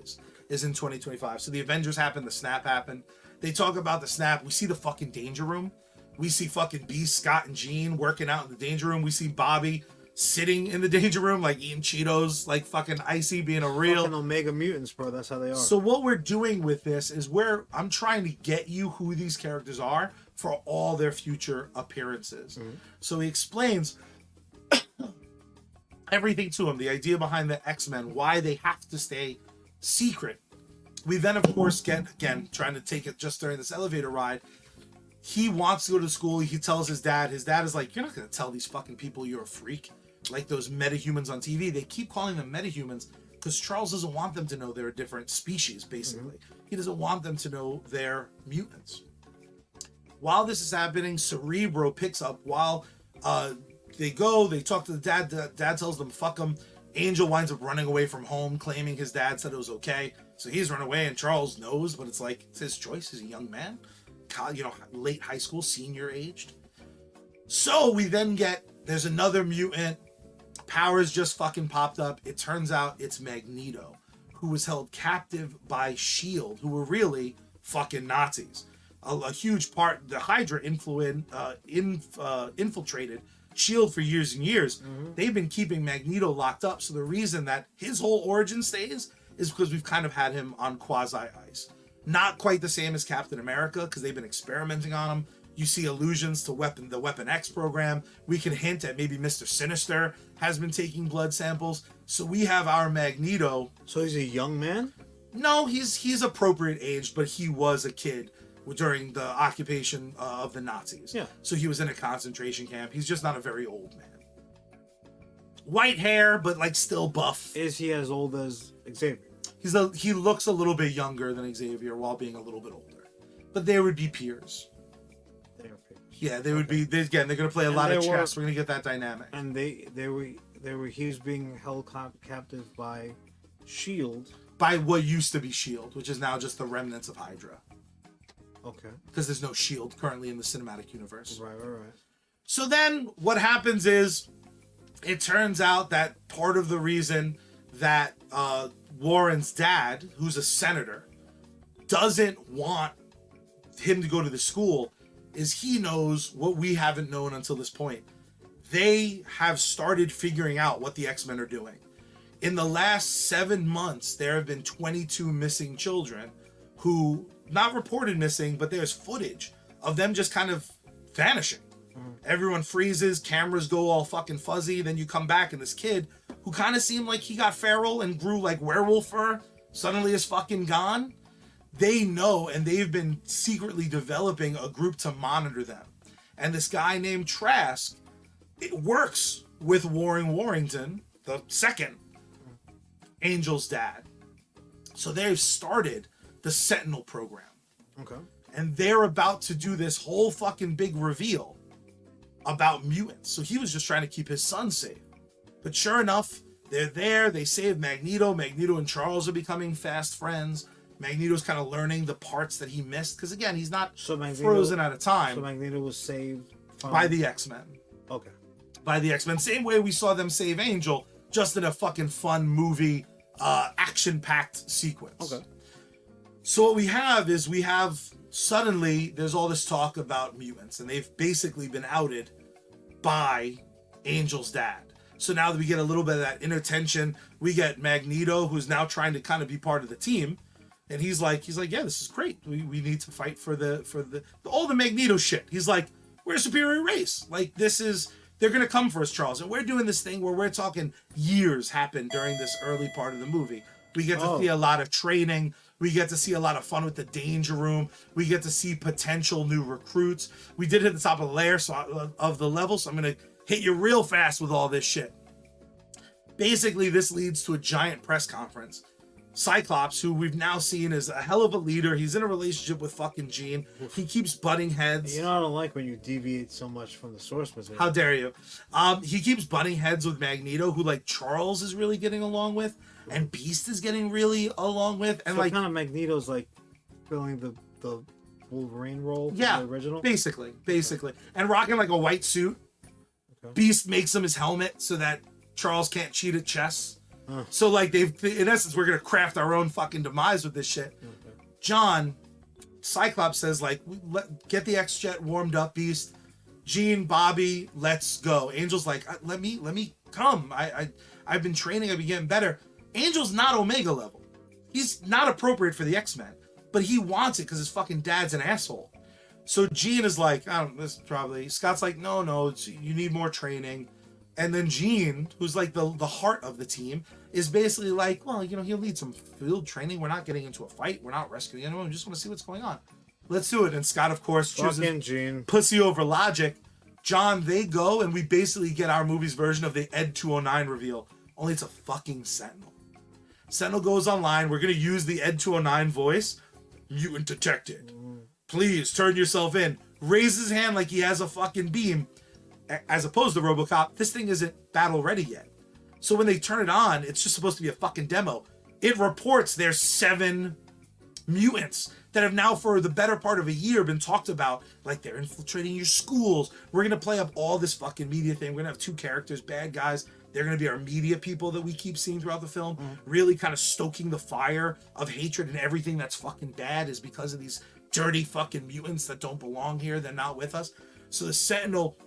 is in 2025. So the Avengers happened, the snap happened. They talk about the snap. We see the fucking Danger Room. We see fucking Beast, Scott, and Jean working out in the Danger Room. We see Bobby sitting in the Danger Room, like eating Cheetos, like fucking Icy, being a real fucking Omega mutants, bro. That's how they are. So what we're doing with this is I'm trying to get you who these characters are for all their future appearances. So he explains everything to him, the idea behind the X-Men, why they have to stay secret. We then, of course, get, again, trying to take it just during this elevator ride. He wants to go to school. He tells his dad. His dad is like, you're not going to tell these fucking people you're a freak. Like those metahumans on TV. They keep calling them metahumans because Charles doesn't want them to know they're a different species, basically. He doesn't want them to know they're mutants. While this is happening, Cerebro picks up while they talk to the dad. The dad tells them, fuck them. Angel winds up running away from home, claiming his dad said it was okay. So he's run away, and Charles knows, but it's like, it's his choice. He's a young man. Late high school, senior aged. So we then there's another mutant. Powers just fucking popped up. It turns out it's Magneto, who was held captive by S.H.I.E.L.D., who were really fucking Nazis. A huge part, the Hydra infiltrated S.H.I.E.L.D. for years and years. They've been keeping Magneto locked up. So the reason that his whole origin stays is because we've kind of had him on quasi-ice. Not quite the same as Captain America, because they've been experimenting on him. You see allusions to the Weapon X program. We can hint at maybe Mr. Sinister has been taking blood samples. So we have our Magneto. So he's a young man? No, he's appropriate age, but he was a kid during the occupation of the Nazis. Yeah. So he was in a concentration camp. He's just not a very old man. White hair, but like still buff. Is he as old as Xavier? He looks a little bit younger than Xavier while being a little bit older. But they would be peers. Yeah, they would be. They're going to play a lot of chess. We're going to get that dynamic. And he was being held captive by S.H.I.E.L.D. By what used to be S.H.I.E.L.D., which is now just the remnants of Hydra. Okay. Because there's no S.H.I.E.L.D. currently in the cinematic universe. Right. So then what happens is, it turns out that part of the reason that Warren's dad, who's a senator, doesn't want him to go to the school is he knows what we haven't known until this point. They have started figuring out what the X-Men are doing. in the last 7 months, there have been 22 missing children who, not reported missing, but there's footage of them just kind of vanishing. Everyone freezes, cameras go all fucking fuzzy, then you come back and this kid who kind of seemed like he got feral and grew like werewolf fur suddenly is fucking gone. They know, and they've been secretly developing a group to monitor them. And this guy named Trask, it works with Warren Warrington, the second Angel's dad. So they've started the Sentinel program. Okay. And they're about to do this whole fucking big reveal about mutants. So he was just trying to keep his son safe. But sure enough, they're there. They save Magneto. Magneto and Charles are becoming fast friends. Magneto's kind of learning the parts that he missed. Because again, he's not frozen at a time. So Magneto was saved by the X-Men. Okay. By the X-Men. Same way we saw them save Angel, just in a fucking fun movie, action-packed sequence. Okay. So what we have suddenly there's all this talk about mutants, and they've basically been outed by Angel's dad. So now that we get a little bit of that inner tension, we get Magneto, who's now trying to kind of be part of the team, and he's like, yeah, this is great. We need to fight for the all the Magneto shit. He's like, we're a superior race. Like they're gonna come for us, Charles, and we're doing this thing where we're talking years happened during this early part of the movie. We get to see a lot of training. We get to see a lot of fun with the Danger Room. We get to see potential new recruits. We did hit the top of the layer of the level, so I'm going to hit you real fast with all this shit. Basically, this leads to a giant press conference. Cyclops, who we've now seen is a hell of a leader. He's in a relationship with fucking Jean. He keeps butting heads. You know, I don't like when you deviate so much from the source material. How dare you? He keeps butting heads with Magneto, who like Charles is really getting along with, and Beast is getting really along with, and so like kind of Magneto's like filling the Wolverine role. Yeah, the original. Basically, and rocking like a white suit. Okay. Beast makes him his helmet so that Charles can't cheat at chess. So like in essence, we're gonna craft our own fucking demise with this shit. Okay. John, Cyclops says like, get the X-Jet warmed up, Beast. Jean, Bobby, let's go. Angel's like, let me come. I've been training. I've been getting better. Angel's not Omega level. He's not appropriate for the X-Men, but he wants it because his fucking dad's an asshole. So Jean is like, this is probably. Scott's like, no, you need more training. And then Jean, who's like the heart of the team, is basically like, well, he'll need some field training. We're not getting into a fight. We're not rescuing anyone. We just want to see what's going on. Let's do it. And Scott, of course, chooses Jean. Pussy over logic. John, they go, and we basically get our movie's version of the Ed 209 reveal. Only it's a fucking Sentinel. Sentinel goes online. We're going to use the Ed 209 voice. Mutant detected. Please turn yourself in. Raises his hand like he has a fucking beam. As opposed to RoboCop, this thing isn't battle ready yet. So when they turn it on, it's just supposed to be a fucking demo. It reports there's 7 mutants that have now for the better part of a year been talked about. Like they're infiltrating your schools. We're going to play up all this fucking media thing. We're going to have 2 characters, bad guys. They're going to be our media people that we keep seeing throughout the film. Really kind of stoking the fire of hatred, and everything that's fucking bad is because of these dirty fucking mutants that don't belong here. They're not with us. So the Sentinel,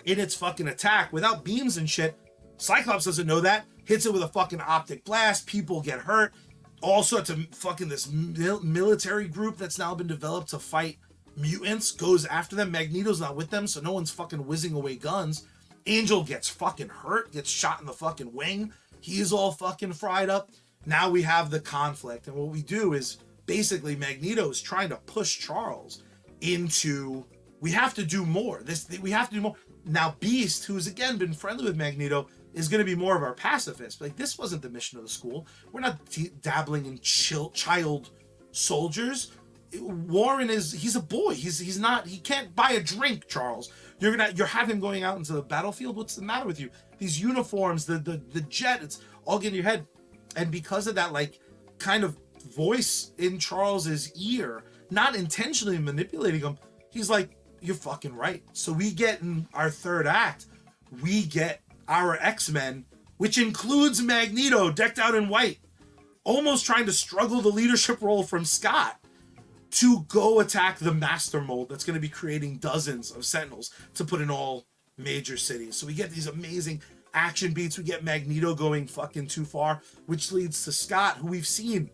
in its fucking attack, without beams and shit, Cyclops doesn't know that, hits it with a fucking optic blast, people get hurt, all sorts of fucking this military group that's now been developed to fight mutants goes after them. Magneto's not with them, so no one's fucking whizzing away guns. Angel gets fucking hurt, gets shot in the fucking wing. He's all fucking fried up. Now we have the conflict, and what we do is basically Magneto is trying to push Charles into, we have to do more. We have to do more. Now Beast, who's again been friendly with Magneto, is going to be more of our pacifist. Like, this wasn't the mission of the school. We're not dabbling in child soldiers. Warren he's a boy. He's not, he can't buy a drink, Charles. You're having him going out into the battlefield. What's the matter with you? These uniforms, the jet, it's all getting in your head. And because of that, like, kind of voice in Charles's ear, not intentionally manipulating him, he's like, you're fucking right. So we get in our third act, we get our X-Men, which includes Magneto decked out in white, almost trying to struggle the leadership role from Scott, to go attack the master mold that's going to be creating dozens of Sentinels to put in all major cities. So we get these amazing action beats. We get Magneto going fucking too far, which leads to Scott, who we've seen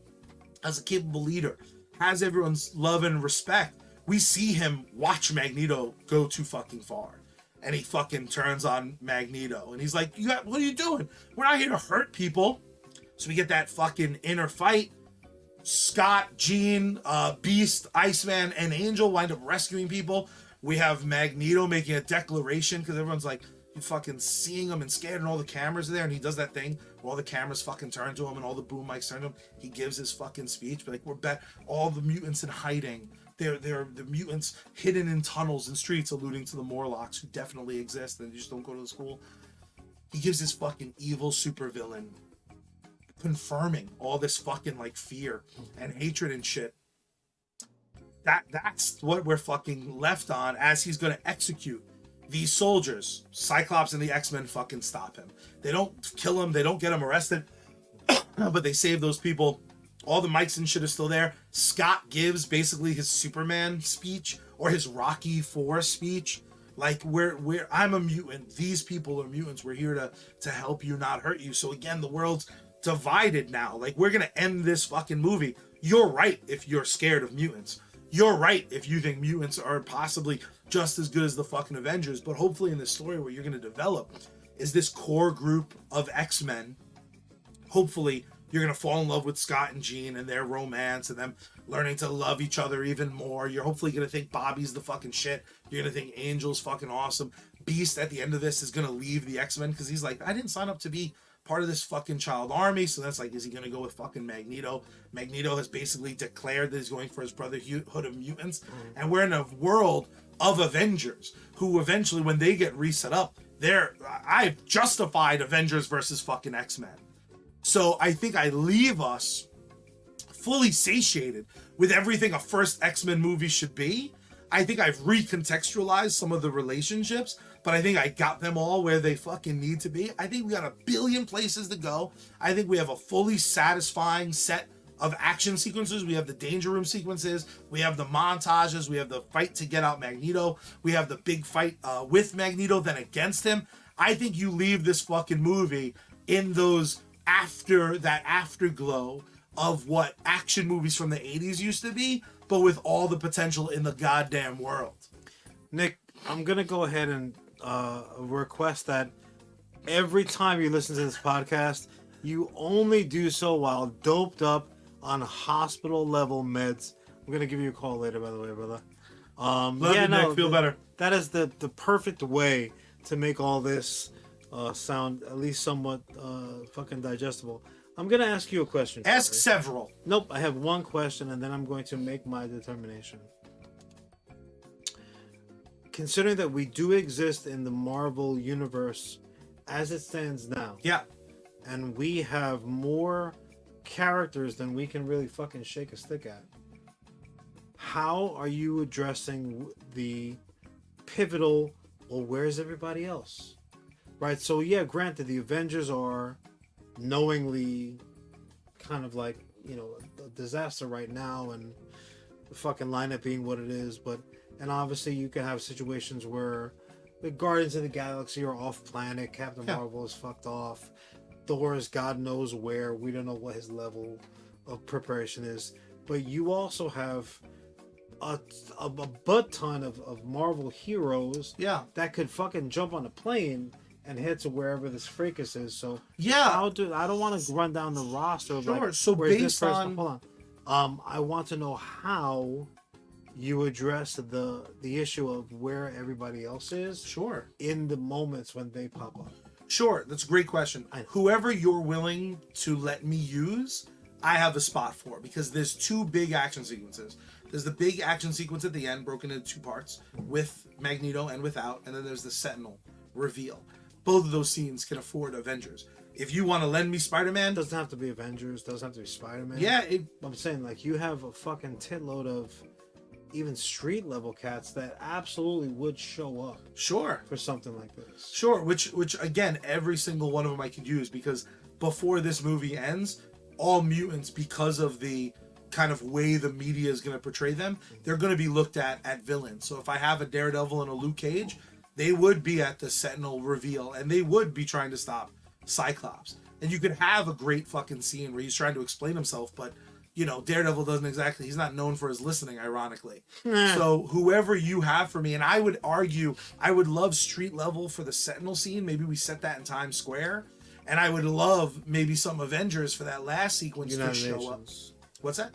as a capable leader, has everyone's love and respect. We see him watch Magneto go too fucking far. And he fucking turns on Magneto. And he's like, what are you doing? We're not here to hurt people. So we get that fucking inner fight. Scott, Jean, Beast, Iceman, and Angel wind up rescuing people. We have Magneto making a declaration because everyone's like, you fucking seeing him and scared, and all the cameras are there, and he does that thing where all the cameras fucking turn to him and all the boom mics turn to him. He gives his fucking speech, but like, we're bet all the mutants in hiding. They're the mutants hidden in tunnels and streets, alluding to the Morlocks, who definitely exist and they just don't go to the school. He gives his fucking evil supervillain, confirming all this fucking like fear and hatred and shit. That's what we're fucking left on as he's gonna execute these soldiers. Cyclops and the X-Men fucking stop him. They don't kill him, they don't get him arrested, but they save those people. All the mics and shit are still there. Scott gives basically his Superman speech or his Rocky IV speech. Like, I'm a mutant. These people are mutants. We're here to help you, not hurt you. So again, the world's divided now. Like, we're gonna end this fucking movie. You're right if you're scared of mutants. You're right if you think mutants are possibly just as good as the fucking Avengers. But hopefully in this story, what you're gonna develop is this core group of X-Men. Hopefully you're going to fall in love with Scott and Jean and their romance and them learning to love each other even more. You're hopefully going to think Bobby's the fucking shit. You're going to think Angel's fucking awesome. Beast at the end of this is going to leave the X-Men because he's like, I didn't sign up to be part of this fucking child army. So that's like, is he going to go with fucking Magneto? Magneto has basically declared that he's going for his Brotherhood of Mutants. And we're in a world of Avengers who eventually, when they get reset up, I've justified Avengers versus fucking X-Men. So I think I leave us fully satiated with everything a first X-Men movie should be. I think I've recontextualized some of the relationships, but I think I got them all where they fucking need to be. I think we got a billion places to go. I think we have a fully satisfying set of action sequences. We have the Danger Room sequences. We have the montages. We have the fight to get out Magneto. We have the big fight with Magneto, then against him. I think you leave this fucking movie in those afterglow of what action movies from the 80s used to be, but with all the potential in the goddamn world. Nick, I'm going to go ahead and request that every time you listen to this podcast, you only do so while doped up on hospital level meds. I'm going to give you a call later, by the way, brother. Love you, Nick. Feel better. That is the perfect way to make all this sound at least somewhat fucking digestible. I'm gonna ask you a question. Ask several. Nope, I have one question and then I'm going to make my determination. Considering that we do exist in the Marvel universe as it stands now. Yeah. And we have more characters than we can really fucking shake a stick at. How are you addressing the pivotal, well, where's everybody else? Right, so yeah, granted, the Avengers are knowingly kind of like, you know, a disaster right now and the fucking lineup being what it is, and obviously you can have situations where the Guardians of the Galaxy are off planet, Captain Marvel is fucked off, Thor is God knows where, we don't know what his level of preparation is, but you also have a butt ton of Marvel heroes that could fucking jump on a plane and head to wherever this fracas is. So I don't want to run down the roster of like, so based on hold on. I want to know how you address the issue of where everybody else is in the moments when they pop up. Sure, that's a great question. Whoever you're willing to let me use, I have a spot for, because there's two big action sequences. There's the big action sequence at the end, broken into two parts, with Magneto and without, and then there's the Sentinel reveal. Both of those scenes can afford Avengers. If you want to lend me Spider-Man... Doesn't have to be Avengers, doesn't have to be Spider-Man. Yeah, I'm saying, like, you have a fucking titload of even street level cats that absolutely would show up. Sure. For something like this. Sure, which again, every single one of them I could use, because before this movie ends, all mutants, because of the kind of way the media is going to portray them, they're going to be looked at villains. So if I have a Daredevil and a Luke Cage, they would be at the Sentinel reveal and they would be trying to stop Cyclops. And you could have a great fucking scene where he's trying to explain himself, but you know, Daredevil doesn't exactly, he's not known for his listening, ironically. So whoever you have for me, and I would argue, I would love street level for the Sentinel scene. Maybe we set that in Times Square. And I would love maybe some Avengers for that last sequence to show up. What's that?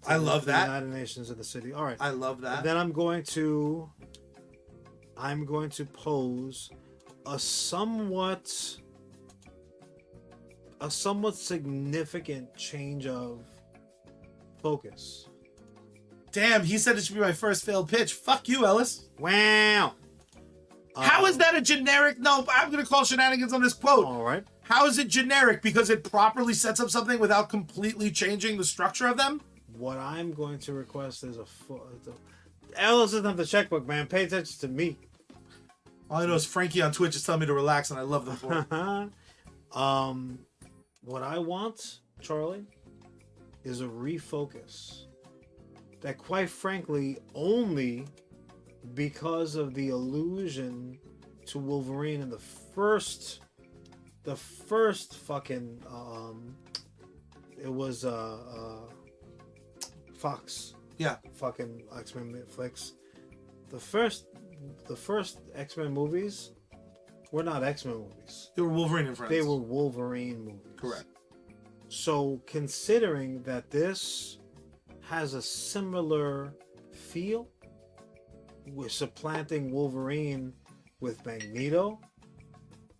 I love that. United Nations of the city. All right. I love that. And then I'm going to pose a somewhat significant change of focus. Damn, he said it should be my first failed pitch. Fuck you, Ellis. Wow. How is that a generic? No, I'm going to call shenanigans on this quote. All right. How is it generic? Because it properly sets up something without completely changing the structure of them? What I'm going to request is Ellis doesn't have the checkbook, man. Pay attention to me. All I know is Frankie on Twitch is telling me to relax, and I love them for it. What I want, Charlie, is a refocus that, quite frankly, only because of the allusion to Wolverine in the first fucking it was Fox. Yeah. Fucking X-Men flicks. The first X-Men movies were not X-Men movies. They were Wolverine and Friends. They were Wolverine movies. Correct. So considering that this has a similar feel, we're supplanting Wolverine with Magneto,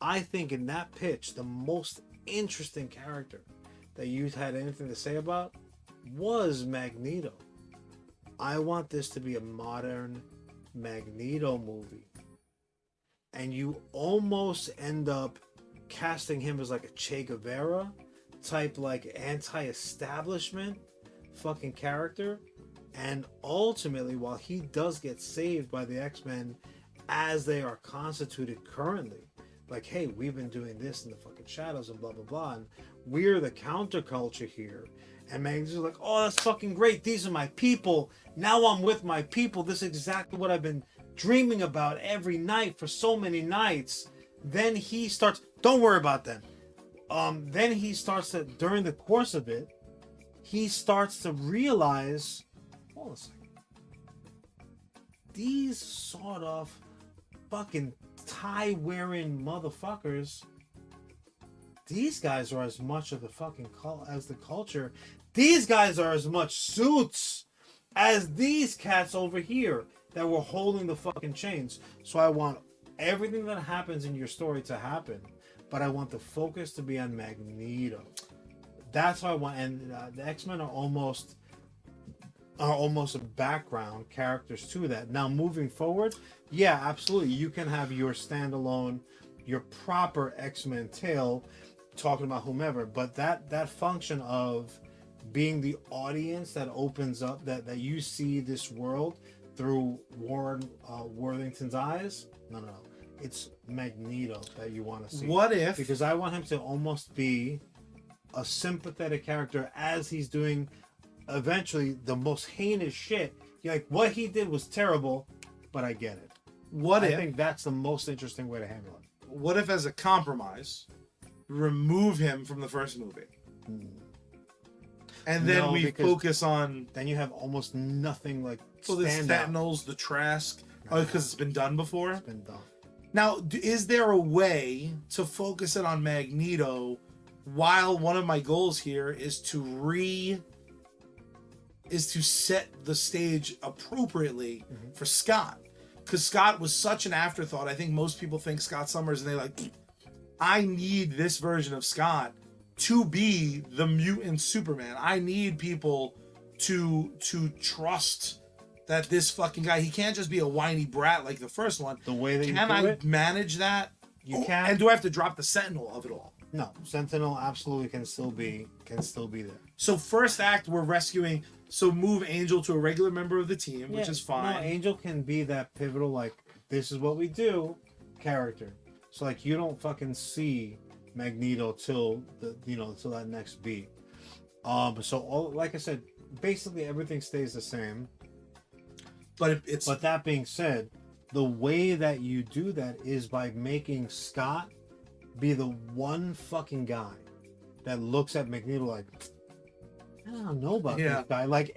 I think in that pitch, the most interesting character that you had anything to say about was Magneto. I want this to be a modern Magneto movie. And you almost end up casting him as like a Che Guevara type, like anti-establishment fucking character. And ultimately, while he does get saved by the X-Men as they are constituted currently, like, hey, we've been doing this in the fucking shadows and blah, blah, blah, and we're the counterculture here. And Magneto's like, oh, that's fucking great. These are my people. Now I'm with my people. This is exactly what I've been dreaming about every night for so many nights. Then he starts, don't worry about them. Then he starts to, during the course of it, he starts to realize, hold on a second, these sort of fucking tie-wearing motherfuckers, these guys are as much of the fucking as the culture. These guys are as much suits as these cats over here that were holding the fucking chains. So I want everything that happens in your story to happen, but I want the focus to be on Magneto. That's what I want. And the X-Men are almost background characters to that. Now moving forward, yeah, absolutely, you can have your standalone, your proper X-Men tale talking about whomever, but that function of being the audience that opens up, that you see this world through Warren Worthington's eyes, no, it's Magneto that you want to see. What if, because I want him to almost be a sympathetic character as he's doing eventually the most heinous shit. You're like, what he did was terrible, but I get it. I think that's the most interesting way to handle it. What if, as a compromise, remove him from the first movie, and then we focus on? Then you have almost nothing like. So the Sentinels, the Trask, because it's been done before. It's been done. Now, is there a way to focus it on Magneto, while one of my goals here is to set the stage appropriately for Scott? Because Scott was such an afterthought. I think most people think Scott Summers, and they're like, I need this version of Scott to be the mutant Superman. I need people to trust that this fucking guy, he can't just be a whiny brat like the first one. The way that can I manage that? You can. And do I have to drop the Sentinel of it all? No, Sentinel absolutely can still be there. So first act, we're rescuing. So move Angel to a regular member of the team, which is fine. No, Angel can be that pivotal, like, this is what we do character. So like you don't fucking see Magneto till that next beat. So like I said, basically everything stays the same. But that being said, the way that you do that is by making Scott be the one fucking guy that looks at Magneto like, I don't know about this guy. Like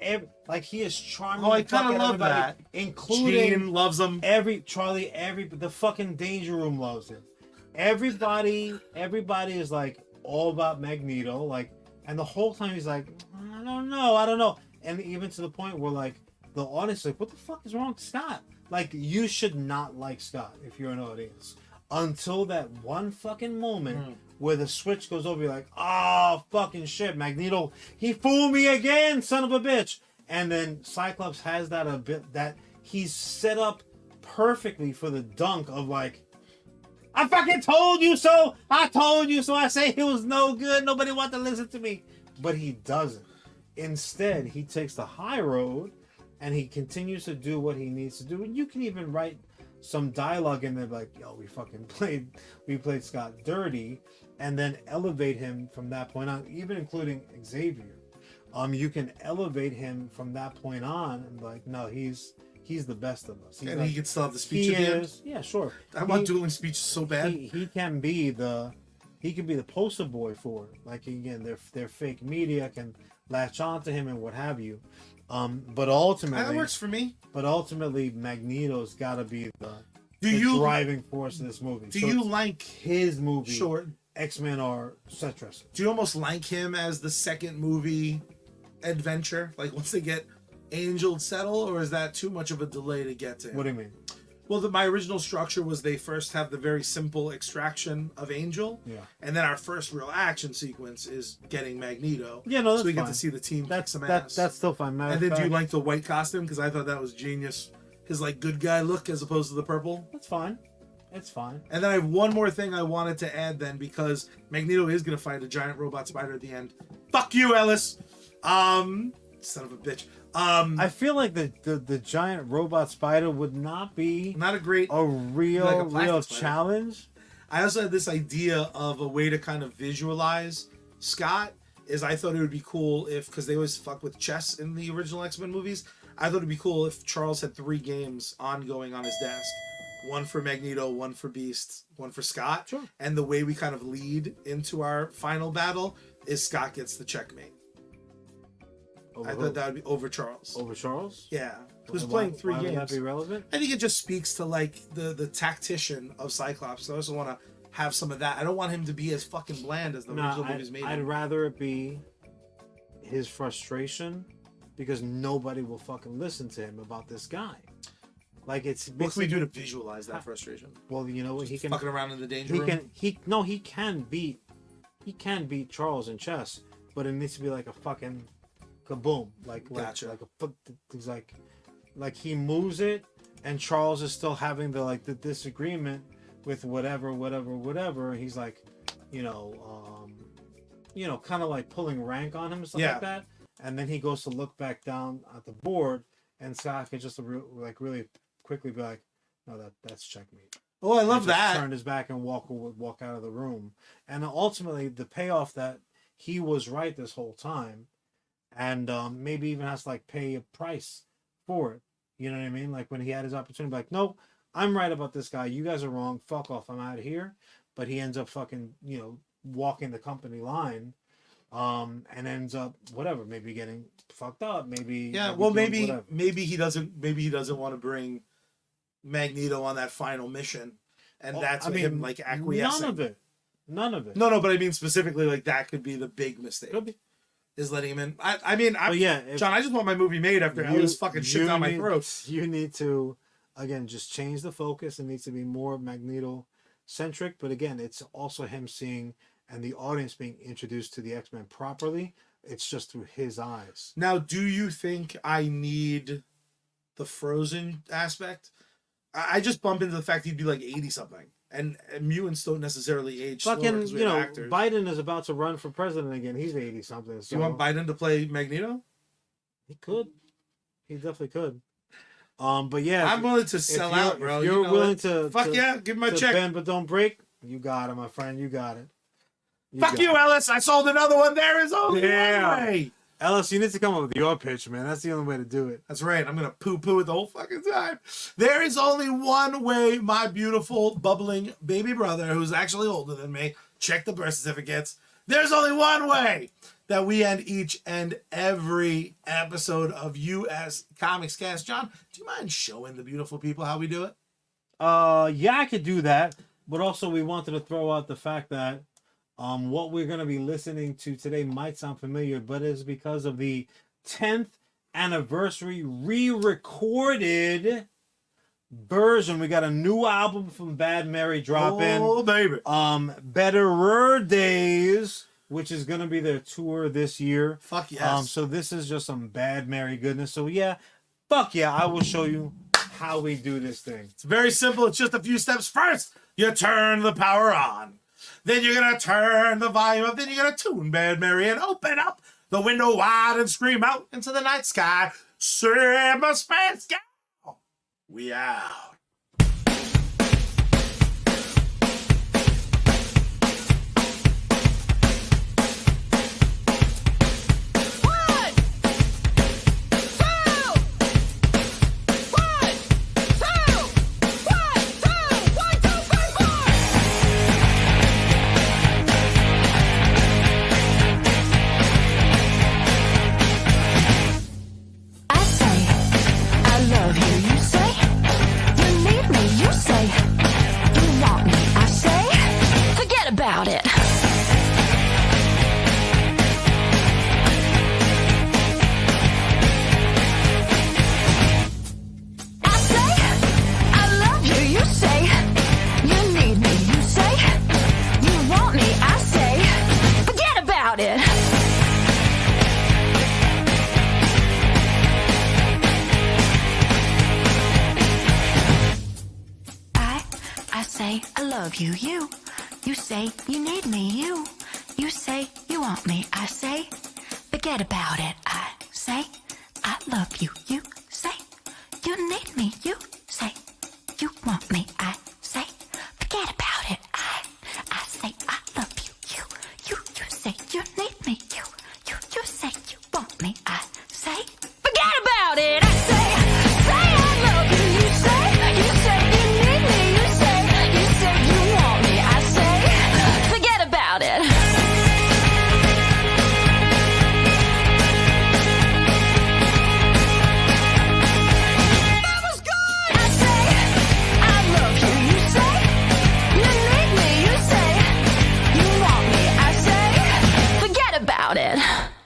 he is charming. Oh, I kind of love that. Including Jean loves him. The fucking Danger Room loves him. Everybody is like all about Magneto. Like, and the whole time he's like, I don't know. And even to the point where like the audience is like, what the fuck is wrong with Scott? Like, you should not like Scott if you're an audience. Until that one fucking moment where the switch goes over, you're like, oh, fucking shit, Magneto, he fooled me again, son of a bitch. And then Cyclops has that a bit that he's set up perfectly for the dunk of like, I fucking told you so. I say he was no good. Nobody wanted to listen to me. But he doesn't. Instead, he takes the high road and he continues to do what he needs to do. And you can even write some dialogue in there like, yo, we played Scott dirty, and then elevate him from that point on, even including Xavier. You can elevate him from that point on and like, no, he's the best of us. And he can still have the speech at the end. Yeah, sure. I want dueling speeches so bad. He can be the poster boy for it. Like, again, their fake media can latch on to him and what have you. But ultimately, that works for me. But ultimately, Magneto's got to be the driving force in this movie. Do you like his movie? Sure. X-Men are set dressing. Do you almost like him as the second movie adventure? Like once they get Angel settled, or is that too much of a delay to get to him? What do you mean? Well, my original structure was they first have the very simple extraction of Angel, and then our first real action sequence is getting Magneto. Yeah, no, that's so we fine. Get to see the team kick some ass. That's still fine. And then do you like the white costume? Because I thought that was genius. His like good guy look as opposed to the purple. That's fine. It's fine. And then I have one more thing I wanted to add then, because Magneto is going to fight a giant robot spider at the end. Fuck you, Ellis. Son of a bitch. I feel like the giant robot spider would not be a real challenge. I also had this idea of a way to kind of visualize Scott. Is I thought it would be cool if, because they always fuck with chess in the original X-Men movies, I thought it'd be cool if Charles had 3 games ongoing on his desk. One for Magneto, one for Beast, one for Scott. Sure. And the way we kind of lead into our final battle is Scott gets the checkmate. I thought that would be over Charles. Over Charles? Yeah. Who's playing 3 games. Would that be relevant? I think it just speaks to like the tactician of Cyclops. So I also want to have some of that. I don't want him to be as fucking bland as the original movies made him. I'd rather it be his frustration, because nobody will fucking listen to him about this guy. Like, it's what can we do to visualize that frustration? Well, you know what, he can fucking around in the danger room. He can beat Charles in chess, but it needs to be like a fucking kaboom. Like he moves it, and Charles is still having the disagreement with whatever. And he's like, kind of like pulling rank on him and stuff like that. And then he goes to look back down at the board, and Scott can just really quickly be like, no, that's checkmate. Oh, I love that. Turn his back and walk out of the room. And ultimately, the payoff that he was right this whole time, and maybe even has to pay a price for it. You know what I mean? Like when he had his opportunity, like, no, I'm right about this guy. You guys are wrong. Fuck off. I'm out of here. But he ends up fucking, walking the company line, and ends up maybe getting fucked up. Maybe he doesn't want to bring Magneto on that final mission, and him acquiescing. None of it. No, but I mean specifically, that could be the big mistake. Could be. Is letting him in. John, I just want my movie made after all this fucking shit down my throat. You need to, again, just change the focus. It needs to be more Magneto centric, but again, it's also him seeing and the audience being introduced to the X-Men properly. It's just through his eyes. Now, do you think I need the Frozen aspect? I just bump into the fact he'd be 80-something. And mutants don't necessarily age slower because we have actors. Biden is about to run for president again. He's 80-something. So. Do you want Biden to play Magneto? He could. He definitely could. But yeah, I'm willing to sell out, bro. If you're willing to give him a check. Bend but don't break. You got it, my friend. You got it. Fuck you, Ellis. I sold another one. There is only one way. Ellis, you need to come up with your pitch, man. That's the only way to do it. That's right. I'm going to poo-poo it the whole fucking time. There is only one way, my beautiful, bubbling baby brother, who's actually older than me, check the birth certificates. There's only one way that we end each and every episode of US Comics Cast. John, do you mind showing the beautiful people how we do it? Yeah, I could do that. But also we wanted to throw out the fact that what we're going to be listening to today might sound familiar, but it's because of the 10th anniversary re-recorded version. We got a new album from Bad Mary dropping. Oh, baby. Betterer Days, which is going to be their tour this year. Fuck yes. So this is just some Bad Mary goodness. So yeah, fuck yeah, I will show you how we do this thing. It's very simple. It's just a few steps. First, you turn the power on. Then you're going to turn the volume up. Then you're going to tune Bad Mary and open up the window wide and scream out into the night sky. Cyberspace, go! We out. You say you need me, you say you want me, I say forget about it, I say I love you, you say you need me, you say you want me, I say forget about it, I say I love you, you say you need me, you say you want me, I say forget about it, I say I love you, you say you need me, you say you want me, I say forget about it. That was good. I say I love you, you say you need me, you say you want me, I say forget about it.